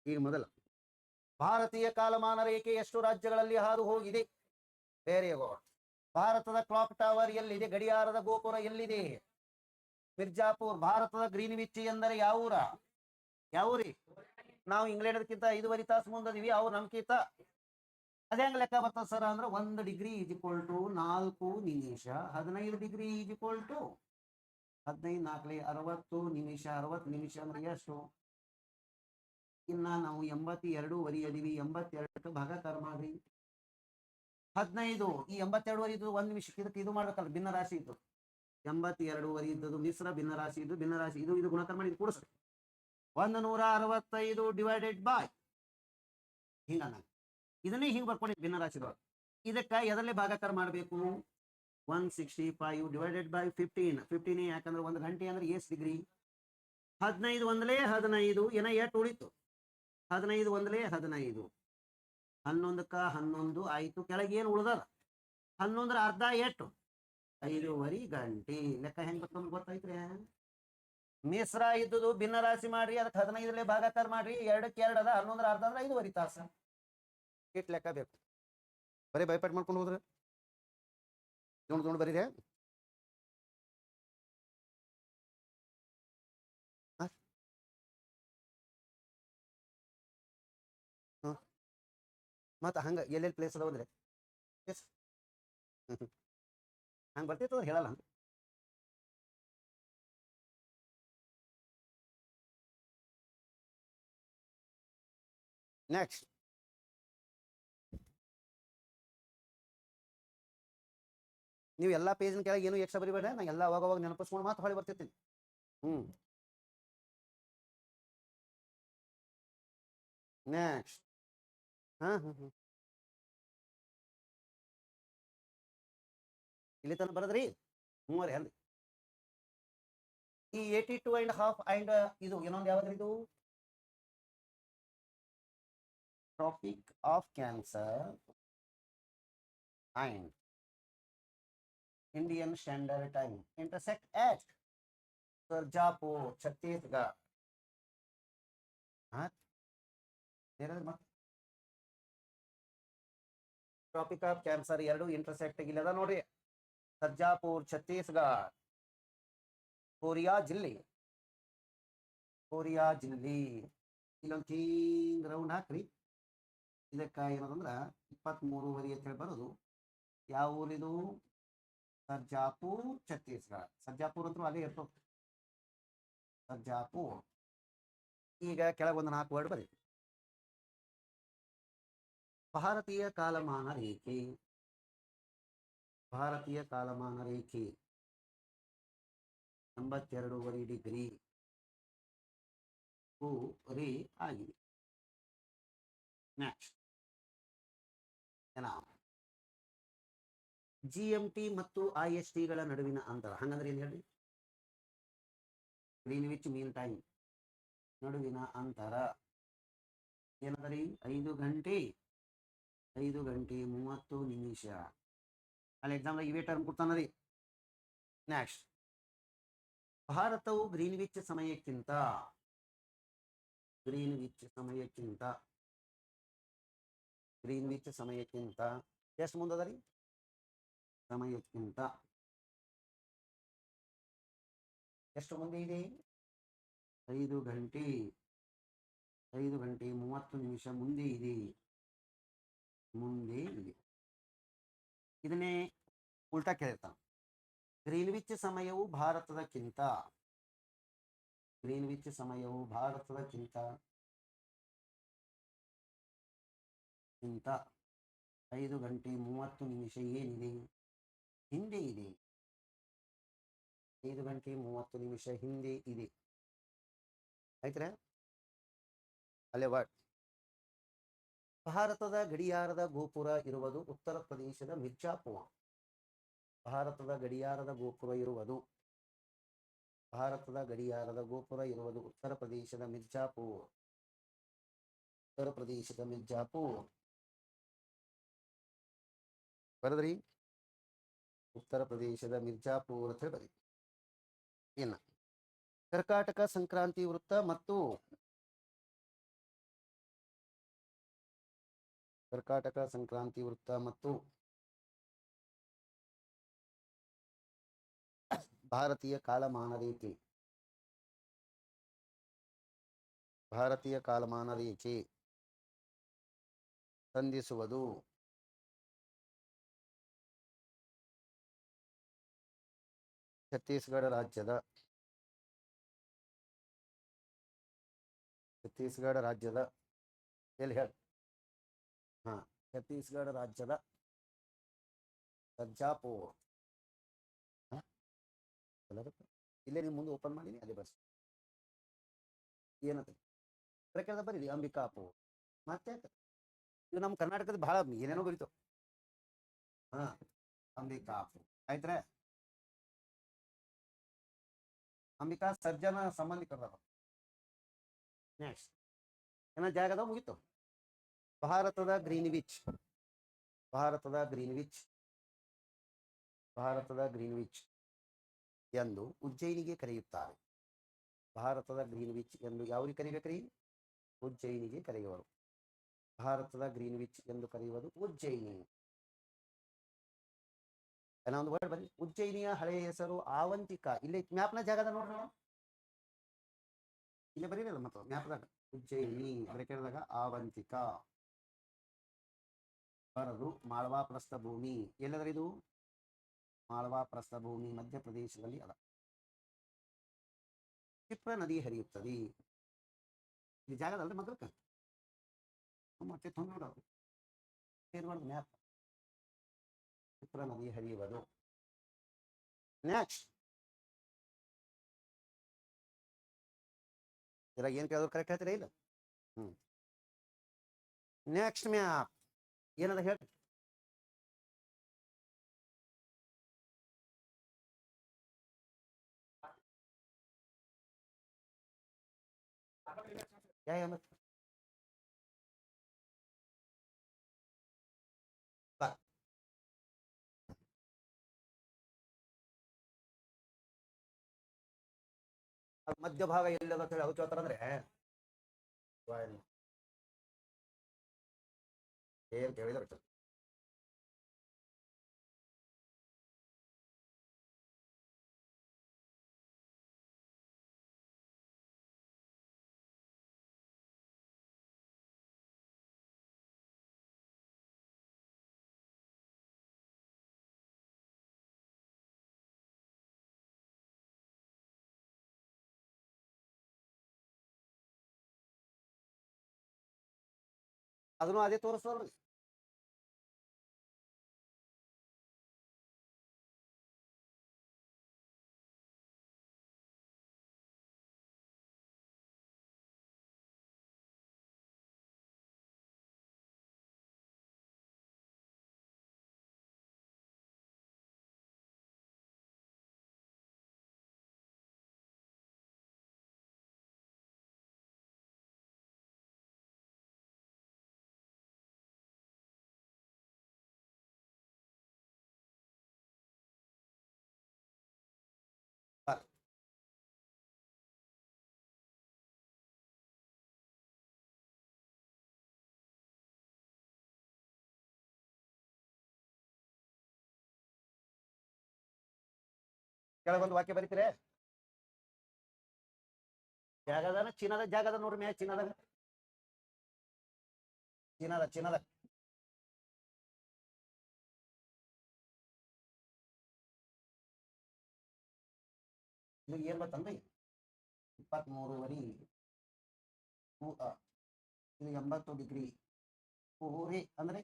ಈಗ ಮೊದಲ ಭಾರತೀಯ ಕಾಲಮಾನ ರೇಖೆ ಎಷ್ಟು ರಾಜ್ಯಗಳಲ್ಲಿ ಹಾದು ಹೋಗಿದೆ? Very good. ಭಾರತದ ಕ್ಲಾಕ್ ಟವರ್ ಎಲ್ಲಿದೆ? ಗಡಿಯಾರದ ಗೋಪುರ ಎಲ್ಲಿದೆ? ಮಿರ್ಜಾಪುರ್. ಭಾರತದ ಗ್ರೀನ್ವಿಚ್ ಎಂದರೆ ಯಾವೂರಿ? ನಾವು ಇಂಗ್ಲೆಂಡ್ಕಿಂತ 5.5 ತಾಸು ಮುಂದದೀವಿ, ಅವ್ರು ನಮ್ಕಿಂತ. ಅದೇ ಹಂಗ ಲೆಕ್ಕ ಬರ್ತದೆ ಸರ್ ಅಂದ್ರೆ 1 ಡಿಗ್ರಿ = 4 ನಿಮಿಷ. 15 ಡಿಗ್ರಿ = 15 4 60 ನಿಮಿಷ. 60 ನಿಮಿಷ ಅಂದ್ರೆ ಎಷ್ಟು? ಇನ್ನ ನಾವು 82.5 ಅದೀವಿ. 82 ಭಾಗಾಕಾರ ಮಾಡ್ರಿ 15. ಈ 82.5 ಇದ್ದು 1 ನಿಮಿಷಕ್ಕೆ ಇದಕ್ಕೆ ಇದು ಮಾಡ್ಬೇಕಲ್ಲ, ಭಿನ್ನ ರಾಶಿ ಇದ್ದು 82.5 ಇದ್ದದು ಮಿಶ್ರ ಭಿನ್ನ ರಾಶಿ ಇದು ಇದು ಗುಣಾಕಾರ ಮಾಡಿ ಇದು ಕೂಡಿಸ್ರಿ. 165 ಡಿವೈಡೆಡ್ ಬೈ ಹಿಂಗ ಇದನ್ನೇ ಹಿಂಗೆ ಬರ್ಕೊಂಡು ಭಿನ್ನ ರಾಶಿದೊಳಗೆ ಇದಕ್ಕೆ ಎದರಲ್ಲಿ ಭಾಗಾಕಾರ ಮಾಡಬೇಕು? 165 ಡಿವೈಡೆಡ್ ಬೈ 15 ಯಾಕಂದ್ರೆ 1 ಗಂಟೆ ಅಂದ್ರೆ ಎಷ್ಟು ಡಿಗ್ರಿ? 15 ಒಂದಲೇ 15 ಏನ ಎಷ್ಟು ಉಳಿತು? 15 ಒಂದಲೇ 15 11ಕ್ಕ 11 ಆಯ್ತು. ಕೆಳಗೆ ಏನು ಉಳ್ದದ? 11 ಅರ್ಧ ಎಷ್ಟು? 5.5 ಗಂಟೆ. ಲೆಕ್ಕ ಹೆಂಗ್ ಬರ್ತಂದು ಗೊತ್ತಾಯ್ತ್ರಿ? ಮಿಶ್ರ ಇದ್ದುದು ಭಿನ್ನ ರಾಶಿ ಮಾಡ್ರಿ, ಅದಕ್ಕೆ 15 ಭಾಗಾಕಾರ ಮಾಡ್ರಿ, 2ಕ್ಕೆ 2 ಅದ 11 ಅರ್ಧ ಅಂದ್ರೆ 5 ತಾಸು. ಇಟ್ ಲೆಕ್ಕ ಬೇಕು. ಬರೀ ಬೈಪಾಟ್ ಮಾಡ್ಕೊಂಡು ಹೋದ್ರೆ ನೋಡಿ ಬರೀರಿ. ಮತ್ತೆ ಹಂಗೆ ಎಲ್ಲೆಲ್ಲಿ ಪ್ಲೇಸ್ ಅದಾವಂದ್ರೆ ಎಸ್ ಹಂಗೆ ಬರ್ತಿತ್ತು ಹೇಳಲ್ಲ. ನೆಕ್ಸ್ಟ್ ನೀವು ಎಲ್ಲ ಪೇಜಿನ ಕೆಳಗೆ ಏನು ಎಕ್ಸ್ಟ್ರಾ ಬರಿಬೇಡ, ನಾನು ಎಲ್ಲ ಅವಾಗ ನೆನಪಿಸ್ಕೊಂಡು ಮಾತ್ರ ಹೊಳಿ ಬರ್ತಿರ್ತೀನಿ. ನೆಕ್ಸ್ಟ್ ಇಲ್ಲಿ ತನಕ ಬರದ್ರಿ. ಮೂವರೆ ಅಲ್ಲಿ ಈ 82.5 ಅಂಡ್ ಇದು ಇನ್ನೊಂದು ಯಾವ್ದು ಇದು tropic of cancer and Indian standard time intersect at Sarjapur Chhattisgarh. Tropic of cancer 2 intersect ಇಲ್ಲದ ನೋಡ್ರಿ. ಸರ್ಜಾಪುರ್ ಛತ್ತೀಸ್ಗಢ, ಕೋರಿಯಾ ಜಿಲ್ಲೆ ಇಲ್ಲೊಂದು ಹಿಂಗ್ ರೌಂಡ್ ಹಾಕ್ರಿ. ಇದಕ್ಕ ಏನದಂದ್ರ 23 ಅಂತ ಹೇಳಿ ಬರೋದು. ಯಾವ ಊರಿದು? ಸರ್ಜಾಪುರ್ ಛತ್ತೀಸ್ಗಢ. ಸರ್ಜಾಪುರ್ ಅಂತೂ ಅಲ್ಲೇ ಇರ್ತದೆ. ಸರ್ಜಾಪುರ್. ಈಗ ಕೆಳಗೊಂದು 4 ವರ್ಡ್ ಬರೀ. ಭಾರತೀಯ ಕಾಲಮಾನ ರೇಖೆ 82.5 ಡಿಗ್ರಿ ರೇ ಆಗಿದೆ. ನೆಕ್ಸ್ಟ್ GMT ಮತ್ತು IST ಗಳ ನಡುವಿನ ಅಂತರ ಹಂಗಂದ್ರೆ ಏನ್ ಹೇಳಿ? ಗ್ರೀನ್ವಿಚ್ ಮೀನ್ ಟೈಮ್ ನಡುವಿನ ಅಂತರ ಏನದರಿ? 5 ಗಂಟೆ 30 ನಿಮಿಷ. ಅಲ್ಲಿ ಎಕ್ಸಾಮ್ ಇವೇ ಟರ್ಮ್ ಕೊಡ್ತಾನರಿ. ನೆಕ್ಸ್ಟ್ ಭಾರತವು ಗ್ರೀನ್ವಿಚ್ ಸಮಯಕ್ಕಿಂತ ಎಷ್ಟು ಮುಂದದರಿ? ಸಮಯಕ್ಕಿಂತ ಎಷ್ಟು ಮುಂದೆ ಇದೆ? 5 ಗಂಟೆ 30 ನಿಮಿಷ ಮುಂದೆ ಇದೆ. ಇದನ್ನೇ ಉಲ್ಟಾ ಕೇಳಿರ್ತಾನ. ಗ್ರೀನ್ವಿಚ್ ಸಮಯವು ಭಾರತದಕ್ಕಿಂತ 5 ಗಂಟೆ 30 ನಿಮಿಷ ಏನಿದೆ? ಹಿಂದೆ ಇದೆ. 5 ಗಂಟೆ 30 ನಿಮಿಷ ಹಿಂದೆ ಇದೆ. ಆಯ್ತರ ಅಲ್ಲೇ ವರ್ಡ್. ಭಾರತದ ಗಡಿಯಾರದ ಗೋಪುರ ಇರುವುದು ಉತ್ತರ ಪ್ರದೇಶದ ಮಿರ್ಜಾಪುರ. ಭಾರತದ ಗಡಿಯಾರದ ಗೋಪುರ ಇರುವುದು ಉತ್ತರ ಪ್ರದೇಶದ ಮಿರ್ಜಾಪುರ್. ಬರದ್ರಿ? ಉತ್ತರ ಪ್ರದೇಶದ ಮಿರ್ಜಾಪುರ್ ಅಂತ ಹೇಳಿ ಬರೀ. ಏನ ಕರ್ಕಾಟಕ ಸಂಕ್ರಾಂತಿ ವೃತ್ತ ಮತ್ತು ಭಾರತೀಯ ಕಾಲಮಾನ ರೇಖೆ ಸಂಧಿಸುವುದು ಛತ್ತೀಸ್ಗಢ ರಾಜ್ಯದ ಎಲ್ಲಿ ಹೇಳಿ? ಛತ್ತೀಸ್ಗಢ ರಾಜ್ಯದ ಸರ್ಜಾಪುರ್. ಇಲ್ಲೇ ನೀವು ಮುಂದೆ ಓಪನ್ ಮಾಡೀನಿ, ಅದೇ ಬರ್ಸಿ. ಏನಂತ ಪ್ರಕರಣದ ಬರೀರಿ ಅಂಬಿಕಾಪುರ್. ಮತ್ತೆ ಇದು ನಮ್ಮ ಕರ್ನಾಟಕದ ಬಹಳ ಏನೇನೋ ಬರೀತಾವ. ಅಂಬಿಕಾಪುರ್ ಆಯ್ತ್ರೆ. ಅಂಬಿಕಾ ಸರ್ಜನ ಸಂಬಂಧಿಕರ. ನೆಕ್ಸ್ಟ್ ಏನೋ ಜಾಗದ ಮುಗಿತು. ಭಾರತದ ಗ್ರೀನ್ವಿಚ್ ಎಂದು ಉಜ್ಜಯಿನಿಗೆ ಕರೆಯುತ್ತಾರೆ. ಭಾರತದ ಗ್ರೀನ್ವಿಚ್ ಎಂದು ಯಾವ್ರಿಗೆ ಕರಿಬೇಕ್ರಿ? ಉಜ್ಜಯಿನಿಗೆ ಕರೆಯುವರು. ಭಾರತದ ಗ್ರೀನ್ವಿಚ್ ಎಂದು ಕರೆಯುವುದು ಉಜ್ಜಯಿನಿ. ಒಂದು ವರ್ಡ್ ಬನ್ನಿ. ಉಜ್ಜಯಿನಿಯ ಹಳೆಯ ಹೆಸರು ಆವಂತಿಕ. ಇಲ್ಲಿ ಮ್ಯಾಪ್ನ ಜಾಗದ ನೋಡ್ರಿ ನಾವು, ಇಲ್ಲಿ ಬರೀರಲ್ಲ ಮತ್ತು ಮ್ಯಾಪ್ದಾಗ ಉಜ್ಜಯಿನಿ ಕೇಳಿದಾಗ ಆವಂತಿಕ ಬರದು ಮಾಳ್ವಾ ಪ್ರಸ್ಥಭೂಮಿ. ಎಲ್ಲದ್ರ ಇದು? ಮಾಳ್ವಾ ಪ್ರಸ್ಥಭೂಮಿ ಮಧ್ಯಪ್ರದೇಶದಲ್ಲಿ ಅದ. ಕ್ಷಿಪ್ರ ನದಿ ಹರಿಯುತ್ತದೆ. ಈ ಜಾಗದಲ್ರಿ ಮಗಲ್ಕ ಮತ್ತೆ ತೊಂದ್ರೆ ಮ್ಯಾಪ್. ಕ್ಷಿಪ್ರ ನದಿ ಹರಿಯುವುದು. ನೆಕ್ಸ್ಟ್ ಇದ್ರಾಗ ಏನ್ ಕೇಳಿದ್ರು ಕರೆಕ್ಟ್ ಹೇಳ್ತೀರಾ ಇಲ್ಲ? ನೆಕ್ಸ್ಟ್ ಮ್ಯಾಪ್ ಏನದ ಹೇಳಿ? ಮಧ್ಯಭಾಗ ಎಲ್ಲದ ಅಂತ ಹೇಳಿ ಅದು ಕೇಳ್ತಾರಂದ್ರೆ ಏನ್ ಕೇಳಿದ್ರೆ ಅದನ್ನು ಅದೇ ತೋರಿಸ್ತಲ್ರಿ. ಕೆಳಗೊಂದು ವಾಕ್ಯ ಬರೀತೀರಿ. ಜಾಗದ ಚೀನಾದ ಜಾಗದ ನೋಡ್ರಿ ಮ್ಯಾ ಚೀನಾದಾಗ ಚೀನಾದ ಇಲ್ಲಿ ಏನ್ ಬರ್ತನ್ರಿ? 23 ಇದು 80 ಡಿಗ್ರಿ ಪೂರಿ ಅಂದ್ರೆ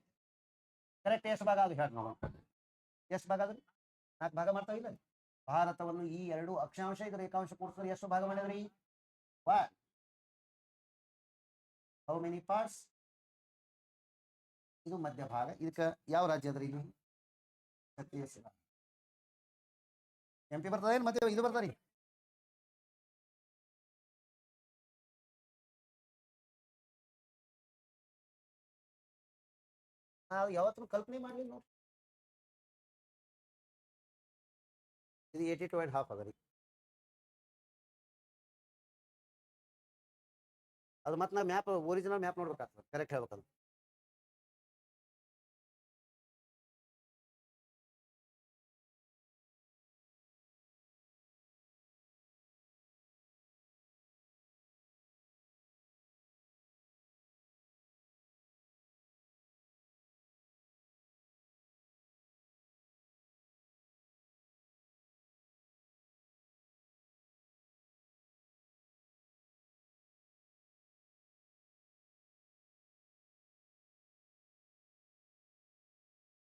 ಕರೆಕ್ಟ್ ಎಷ್ಟು ಭಾಗ ಅದು ಹೇಳಿ ನೋಡೋಣ. ಎಷ್ಟು ಭಾಗ ಅದ್ರಿ? 4 ಭಾಗ ಮಾಡ್ತಾವಿಲ್ಲ. ಭಾರತವನ್ನು ಈ 2 ಅಕ್ಷಾಂಶ ಇದು ರೇಖಾಂಶ ಕೂಡಿಸಿದ್ರೆ ಎಷ್ಟು ಭಾಗ ಮಾಡಿದ್ರಿ? How many parts? ಇದು ಮಧ್ಯಭಾಗ. ಇದಕ್ಕೆ ಯಾವ ರಾಜ್ಯ ಅದ್ರಿ? ಇದು ಛತ್ತೀಸ್ಗಢ. MP ಬರ್ತದ ಏನು ಮತ್ತೆ ಇದು ಬರ್ತಾರಿ? ನಾವು ಯಾವತ್ತೂ ಕಲ್ಪನೆ ಮಾಡ್ಲಿಲ್ಲ ನೋಡಿ. ಇದು 82.5 ಅದ ರೀ. ಅದು ಮತ್ತೆ ನಾ ಮ್ಯಾಪ್ ಒರಿಜಿನಲ್ ಮ್ಯಾಪ್ ನೋಡ್ಬೇಕಾಗ್ತದೆ ಕರೆಕ್ಟ್ ಹೇಳ್ಬೇಕಂದ್ರೆ.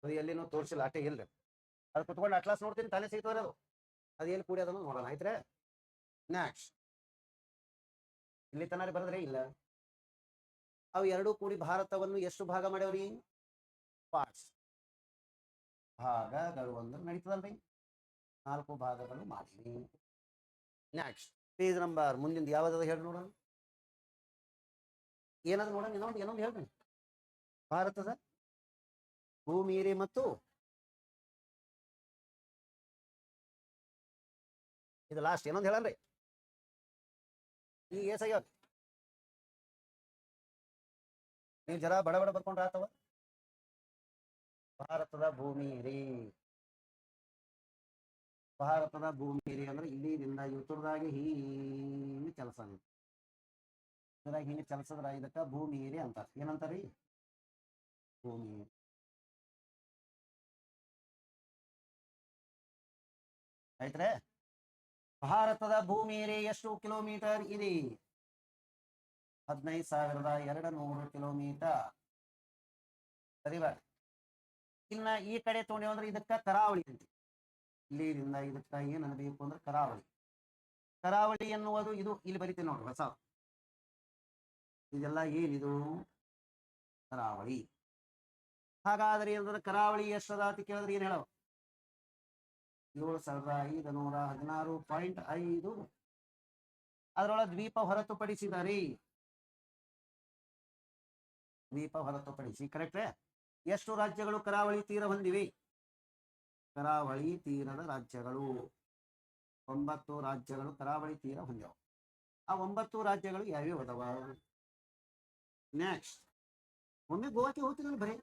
ಅದು ಎಲ್ಲಿನೂ ತೋರಿಸಿಲ್ಲ ಅಟ್ಟೆ ಇಲ್ರಿ. ಅದು ಕುತ್ಕೊಂಡು ಅಟ್ಲಾಸ್ ನೋಡ್ತೀನಿ ತಾನೇ ಸಿಗ್ತವ್ರಿ ಅದು. ಅದು ಎಲ್ಲಿ ಕೂಡಿ ಅದನ್ನು ನೋಡೋಣ ಆಯ್ತ್ರೆ. ನೆಕ್ಸ್ಟ್ ಇಲ್ಲಿ ತನಾರಿ ಬರದ್ರಿ ಇಲ್ಲ. ಅವು ಎರಡೂ ಕೂಡಿ ಭಾರತವನ್ನು ಎಷ್ಟು ಭಾಗ ಮಾಡ್ಯಾವ್ರಿ? ಪಾರ್ಟ್ಸ್. ಭಾಗಗಳು ಅಂದ್ರೆ ನಡೀತದಲ್ರಿ. 4 ಭಾಗಗಳು ಮಾಡಿ. ನೆಕ್ಸ್ಟ್ ಪೇಜ್ ನಂಬರ್ ಮುಂದಿನ ಯಾವ್ದು ಹೇಳಿ ನೋಡೋಣ. ಏನದು ನೋಡೋಣ. ಇನ್ನೊಂದು ಹೇಳ್ರಿ. ಭಾರತದ ಭೂಮಿ ಮತ್ತು ಇದು ಲಾಸ್ಟ್ ಏನೊಂದು ಹೇಳಲ್ರಿ. ಈಗ ಏಸಾಗ್ಯಾವ ನೀವು ಜರ ಬಡ ಬಡ ಬರ್ಕೊಂಡ್ರ ಆತವ. ಭಾರತದ ಭೂಮಿ ರೀ, ಭಾರತದ ಭೂಮಿ ರೀ ಅಂದ್ರೆ ಇಲ್ಲಿದಿಂದ ಉತ್ತರದಾಗಿ ಹಿಂಗೆ ಕೆಲಸ ಇದ್ರಾಗ ಹಿಂಗೆ ಚಲಸದ್ರ ಇದಕ್ಕ ಭೂಮಿ ರೀ ಅಂತಾರ. ಏನಂತಾರಿ? ಭೂಮಿ. ಆಯ್ತ್ರೆ. ಭಾರತದ ಭೂಮಿ ರೀ ಎಷ್ಟು ಕಿಲೋಮೀಟರ್ ಇದೆ? 15,200 ಕಿಲೋಮೀಟರ್. ಸರಿವಾ? ಇನ್ನ ಈ ಕಡೆ ತಗೊಂಡೇವು ಅಂದ್ರೆ ಇದಕ್ಕ ಕರಾವಳಿ ಅಂತ. ಇಲ್ಲಿಂದ ಇದಕ್ಕ ಏನ್ ಅನ್ಬೇಕು ಅಂದ್ರೆ ಕರಾವಳಿ. ಕರಾವಳಿ ಎನ್ನುವುದು ಇದು ಇಲ್ಲಿ ಬರಿತೀನಿ ನೋಡ್ರಿ ಹೊಸ. ಇದೆಲ್ಲ ಏನಿದು? ಕರಾವಳಿ. ಹಾಗಾದ್ರೆ ಏನಂದ್ರೆ ಕರಾವಳಿ ಎಷ್ಟದ ಅಂತ ಕೇಳಿದ್ರೆ ಏನ್ ಹೇಳೋ? 7,516.5. ಅದರೊಳಗೆ ದ್ವೀಪ ಹೊರತುಪಡಿಸಿದರೆ, ದ್ವೀಪ ಹೊರತುಪಡಿಸಿ ಕರೆಕ್ಟ್. ಎಷ್ಟು ರಾಜ್ಯಗಳು ಕರಾವಳಿ ತೀರ ಹೊಂದಿವೆ? ಕರಾವಳಿ ತೀರದ ರಾಜ್ಯಗಳು 9 ರಾಜ್ಯಗಳು ಕರಾವಳಿ ತೀರ ಹೊಂದ್ಯಾವ. ಆ 9 ರಾಜ್ಯಗಳು ಯಾವ್ಯಾವ ಅದಾವ? ನೆಕ್ಸ್ಟ್ ಒಮ್ಮೆ ಗೋವಾಕ್ಕೆ ಹೋಗ್ತೀರಲ್ಲ ಬರೀ.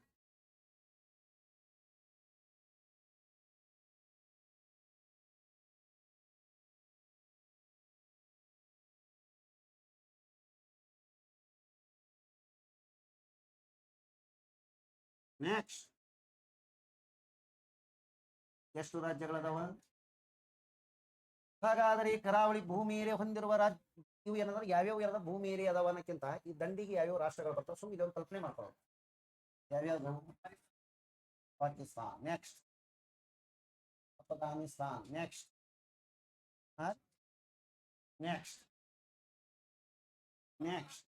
ನೆಕ್ಸ್ಟ್ ಎಷ್ಟು ರಾಜ್ಯಗಳದಾವ? ಹಾಗಾದ್ರೆ ಈ ಕರಾವಳಿ ಭೂಮಿ ಏರಿಯಾ ಹೊಂದಿರುವ ರಾಜ್ಯ ಇವು ಏನಂದ್ರೆ ಯಾವ್ಯಾವ ಏನಂದ್ರೆ ಭೂಮಿ ಏರಿಯಾ ಅದಾವ ಅನ್ನಕ್ಕಿಂತ ಈ ದಂಡಿಗೆ ಯಾವ್ಯಾವ ರಾಷ್ಟ್ರಗಳು ಬರ್ತಾವ ಸುಮ್ಮನೆ ಇದೊಂದು ಕಲ್ಪನೆ ಮಾಡ್ತಾವ. ಯಾವ್ಯಾವ್ದು? Pakistan. Next Afghanistan. Next next next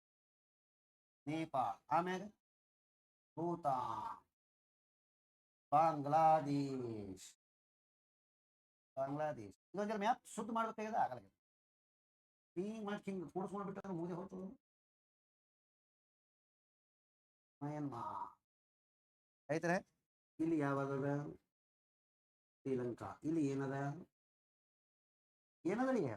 Nepal. ಆಮೇಲೆ ಭೂತಾನ್, ಬಾಂಗ್ಲಾದೇಶ್. ಬಾಂಗ್ಲಾದೇಶ್ ಇದೊಂದು ಮ್ಯಾಪ್ ಶುದ್ಧ ಮಾಡ್ಬೇಕಾಗಿದೆ, ಆಗಲ್ಲ. ಹಿಂಗ್ ಮಾಡಿ ಹಿಂಗ್ ಕೂಡಿಸ್ಕೊಂಡ್ಬಿಟ್ರೆ ಮುಗಿದು ಹೋಗ್ತದೆ. ಮಯನ್ಮಾರ್ ಐತ್ರೆ. ಇಲ್ಲಿ ಯಾವ್ದದ? ಶ್ರೀಲಂಕಾ. ಇಲ್ಲಿ ಏನದ? ಏನದ ಈಗ?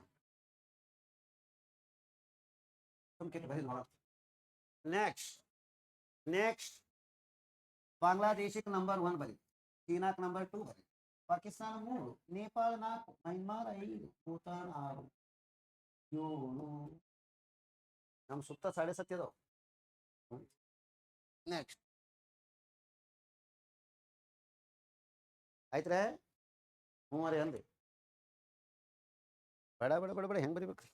ನೆಕ್ಸ್ಟ್ ನೆಕ್ಸ್ಟ್ ಬಾಂಗ್ಲಾದೇಶಕ್ಕೆ ನಂಬರ್ 1 ಬರಿ, ಚೀನಾಕ್ ನಂಬರ್ 2 ಬರಿ, ಪಾಕಿಸ್ತಾನ 3, ನೇಪಾಳ 4, ಮಯನ್ಮಾರ್ 5, ಭೂತಾನ್ 6, 7. ನಮ್ ಸುತ್ತ 7.5 ಅದಾವ. ನೆಕ್ಸ್ಟ್ ಆಯ್ತ್ರೆ. ಮೂವರೆ ಅಂದ್ರಿ. ಬೇಡ ಬೇಡ ಬೇಡ ಬೇಡ ಹೆಂಗ್ ಬರಿಬೇಕ್ರಿ?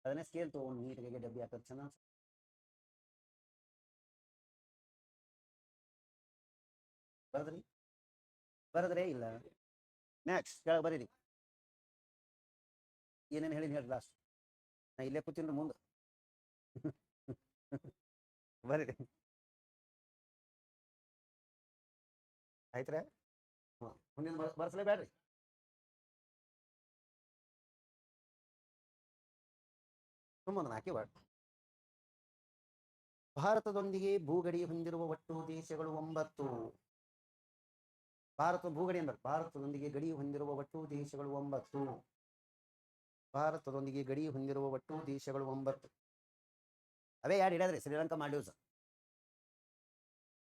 ಅದನ್ನೇ ಸ್ಕೇಲ್ ತಗೊಂಡು ನೀಟ್ಗೆ ಡಬ್ಬಿ ಹಾಕೋದು ಚೆನ್ನಾಗಿ. ಬರದ್ರಿ? ಬರದ್ರೆ ಇಲ್ಲ. ನೆಕ್ಸ್ಟ್ ಕೆಳಗೆ ಬರೀರಿ. ಏನೇನು ಹೇಳಿನಿ ಹೇಳಿ ಲಾಸ್ಟ್. ನಾ ಇಲ್ಲೇ ಕೂತೀನಿ ಮುಂದೆ. ಬರೀರಿ. ಆಯ್ತ್ರೆ. ಮುಂದಿನ ಬರ್ಸಲೇಬೇಡ್ರಿ. ಸುಮ್ಮನೆ ಹಾಕಿ ಬಾರ್ದು. ಭಾರತದೊಂದಿಗೆ ಭೂಗಡಿ ಹೊಂದಿರುವ ಒಟ್ಟು ದೇಶಗಳು 9. ಭಾರತ ಭೂಗಡಿ ಅಂದ್ರೆ ಭಾರತದೊಂದಿಗೆ ಗಡಿ ಹೊಂದಿರುವ ಒಟ್ಟು ದೇಶಗಳು 9. ಭಾರತದೊಂದಿಗೆ ಗಡಿ ಹೊಂದಿರುವ ಒಟ್ಟು ದೇಶಗಳು 9. ಅವೇ ಯಾರು ಹಿಡಿದ್ರಿ? ಶ್ರೀಲಂಕಾ, ಮಾಲ್ಡೀವ್ಸ್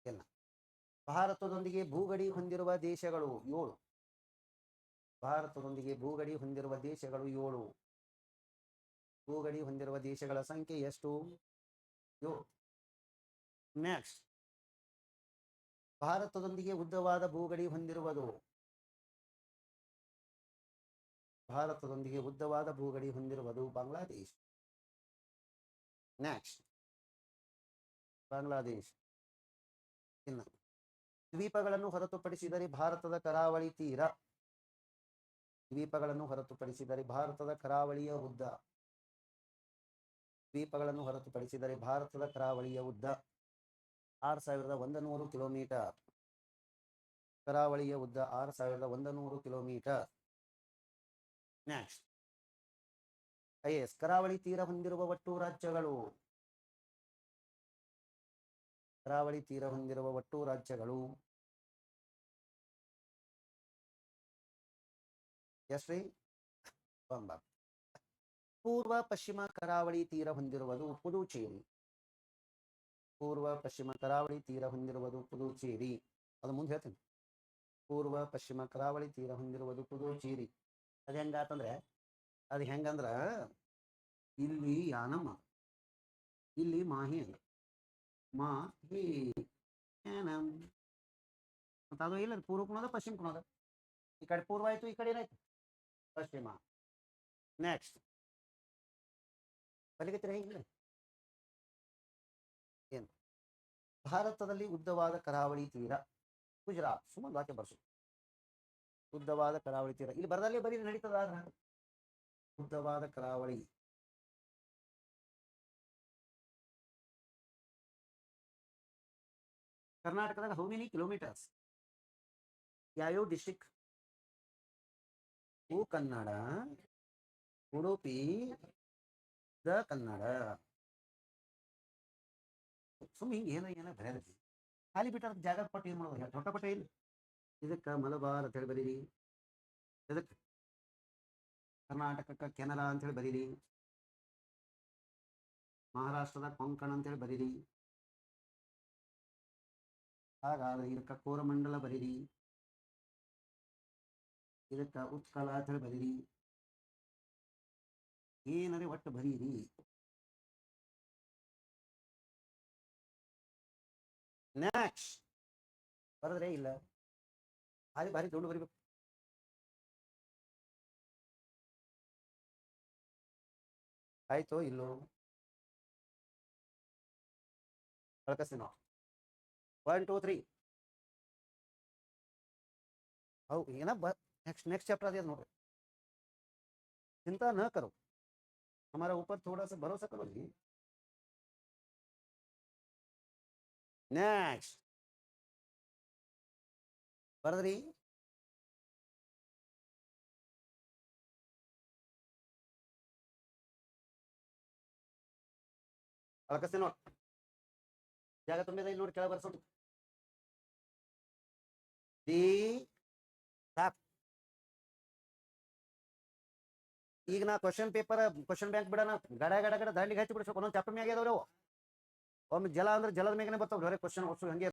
ಎಲ್ಲ. ಭಾರತದೊಂದಿಗೆ ಭೂಗಡಿ ಹೊಂದಿರುವ ದೇಶಗಳು 7. ಭಾರತದೊಂದಿಗೆ ಭೂಗಡಿ ಹೊಂದಿರುವ ದೇಶಗಳು 7. ಭೂಗಡಿ ಹೊಂದಿರುವ ದೇಶಗಳ ಸಂಖ್ಯೆ ಎಷ್ಟು? 7. ನೆಕ್ಸ್ಟ್ ಭಾರತದೊಂದಿಗೆ ಉದ್ದವಾದ ಭೂಗಡಿ ಹೊಂದಿರುವುದು. ಭಾರತದೊಂದಿಗೆ ಉದ್ದವಾದ ಭೂಗಡಿ ಹೊಂದಿರುವುದು ಬಾಂಗ್ಲಾದೇಶ್. ನೆಕ್ಸ್ಟ್ ಬಾಂಗ್ಲಾದೇಶ್. ಇನ್ನು ದ್ವೀಪಗಳನ್ನು ಹೊರತುಪಡಿಸಿದರೆ ಭಾರತದ ಕರಾವಳಿ ತೀರ. ದ್ವೀಪಗಳನ್ನು ಹೊರತುಪಡಿಸಿದರೆ ಭಾರತದ ಕರಾವಳಿಯ ಉದ್ದ. ದ್ವೀಪಗಳನ್ನು ಹೊರತುಪಡಿಸಿದರೆ ಭಾರತದ ಕರಾವಳಿಯ ಉದ್ದ 6100 ಕಿಲೋಮೀಟರ್. ಕರಾವಳಿಯ ಉದ್ದ 6100 ಕಿಲೋಮೀಟರ್. ನೆಕ್ಸ್ಟ್ ಐಎಸ್ ಕರಾವಳಿ ತೀರ ಹೊಂದಿರುವ ಒಟ್ಟು ರಾಜ್ಯಗಳು. ಕರಾವಳಿ ತೀರ ಹೊಂದಿರುವ ಒಟ್ಟು ರಾಜ್ಯಗಳು ಎಷ್ಟ್ರಿ? ಪೂರ್ವ ಪಶ್ಚಿಮ ಕರಾವಳಿ ತೀರ ಹೊಂದಿರುವುದು ಪುದುಚೇರಿ. ಪೂರ್ವ ಪಶ್ಚಿಮ ಕರಾವಳಿ ತೀರ ಹೊಂದಿರುವುದು ಪುದುಚೇರಿ. ಅದು ಮುಂದೆ ಹೇಳ್ತೀನಿ. ಪೂರ್ವ ಪಶ್ಚಿಮ ಕರಾವಳಿ ತೀರ ಹೊಂದಿರುವುದು ಪುದುಚೇರಿ. ಅದು ಹೆಂಗಾತಂದ್ರೆ ಅದು ಹೆಂಗಂದ್ರ ಇಲ್ಲಿ ಯಾನಮ್ಮ, ಇಲ್ಲಿ ಮಾಹಿ ಮಾಹಿ ಮತ್ತ ಅದು ಇಲ್ಲ ಪೂರ್ವ ಕುಣದ ಪಶ್ಚಿಮ ಕುಣದ. ಈ ಕಡೆ ಪೂರ್ವ ಆಯ್ತು, ಈ ಕಡೆ ಏನಾಯ್ತು ಪಶ್ಚಿಮ. ನೆಕ್ಸ್ಟ್ ಬಲಿಗತ್ತಿರ ಹಿಂಗಿಲ್ಲ ಏನು? ಭಾರತದಲ್ಲಿ ಉದ್ದವಾದ ಕರಾವಳಿ ತೀರ ಗುಜರಾತ್. ಸುಮ್ಮನೆ ವಾಕ್ಯ ಬರ್ಸು. ಉದ್ದವಾದ ಕರಾವಳಿ ತೀರ ಇಲ್ಲಿ ಬರದಲ್ಲಿ ಬರೀ ನಡೀತದ. ಉದ್ದವಾದ ಕರಾವಳಿ ಕರ್ನಾಟಕದಾಗ ಹೌ ಮೆನಿ ಕಿಲೋಮೀಟರ್ಸ್? ಯಾವ್ಯಾವ ಡಿಸ್ಟ್ರಿಕ್ಟ್? ಕನ್ನಡ, ಉಡುಪಿ, ದ ಕನ್ನಡ. ಸುಮ್ಮನೆ ಹಿಂಗೆ ಏನ ಬರೆಯಲ್ಲ. ಖಾಲಿ ಬಿಟ್ಟ ಜಾಗ ಪಟ್ಟು ಏನು ಮಾಡೋದು? ದೊಡ್ಡ ಪಟ್ಟ ಇಲ್ಲ. ಇದಕ್ಕೆ ಮಲಬಾರ್ ಅಂತ ಹೇಳಿ ಬರೀರಿ. ಇದಕ್ಕೆ ಕರ್ನಾಟಕಕ್ಕೆ ಕೆನರಾ ಅಂತ ಹೇಳಿ ಬರೀರಿ. ಮಹಾರಾಷ್ಟ್ರದ ಕೊಂಕಣ ಅಂತ ಹೇಳಿ ಬರೀರಿ. ಹಾಗಾದ್ರೆ ಇದಕ್ಕೆ ಕೋರಮಂಡಲ ಬರೀರಿ. ಇದಕ್ಕೆ ಉತ್ಕಲ ಅಂತ ಹೇಳಿ ಬರೀರಿ. ಏನರೇ ಒಟ್ಟು ಬರೀರಿ. ನೆಕ್ಸ್ಟ್ ಬರದ್ರೆ ಇಲ್ಲ ಭಾರಿ ಭಾರಿ ದೊಡ್ಡ ಬರಿಬೇಕು. ಆಯ್ತು ಇಲ್ಲೋ ಕಳ್ಕಸ್ತೀನಿ ನಾವು. 1 2 3 ಹೌ ಏನ नेक्स्ट चैप्टर आ नोड्री. चिंता न करो, हमारा ऊपर थोड़ा सा भरोसा करो जी. नेक्स्ट बरद्री अलकस्ती नोड ಜಾಗ ತುಂಬಿದ ಇಲ್ಲಿ ನೋಡಿ ಕೆಳಗೆ ಬರ್ಸೋದು. ಡಿ ಸಾಕು. ಈಗ ನಾ ಕ್ವಶನ್ ಪೇಪರ್ ಕ್ವಶನ್ ಬ್ಯಾಂಕ್ ಬಿಡೋಣ. ಗಡ ಗಡ ಗಡ ದಂಡಿಗೆ ಹಚ್ಚಿ ಬಿಡಿಸ್ಬೇಕು. ಒಂದೊಂದು ಚಾಪ್ಟರ್ ಮ್ಯಾಗ ಅದಾವ್ರಿ ಅವು. ಒಮ್ಮೆ ಜಲ ಅಂದ್ರೆ ಜಲದ ಮ್ಯಾಗನೆ ಬರ್ತಾವ್ರಿ. ಕ್ವಶನ್ ಹಂಗೆ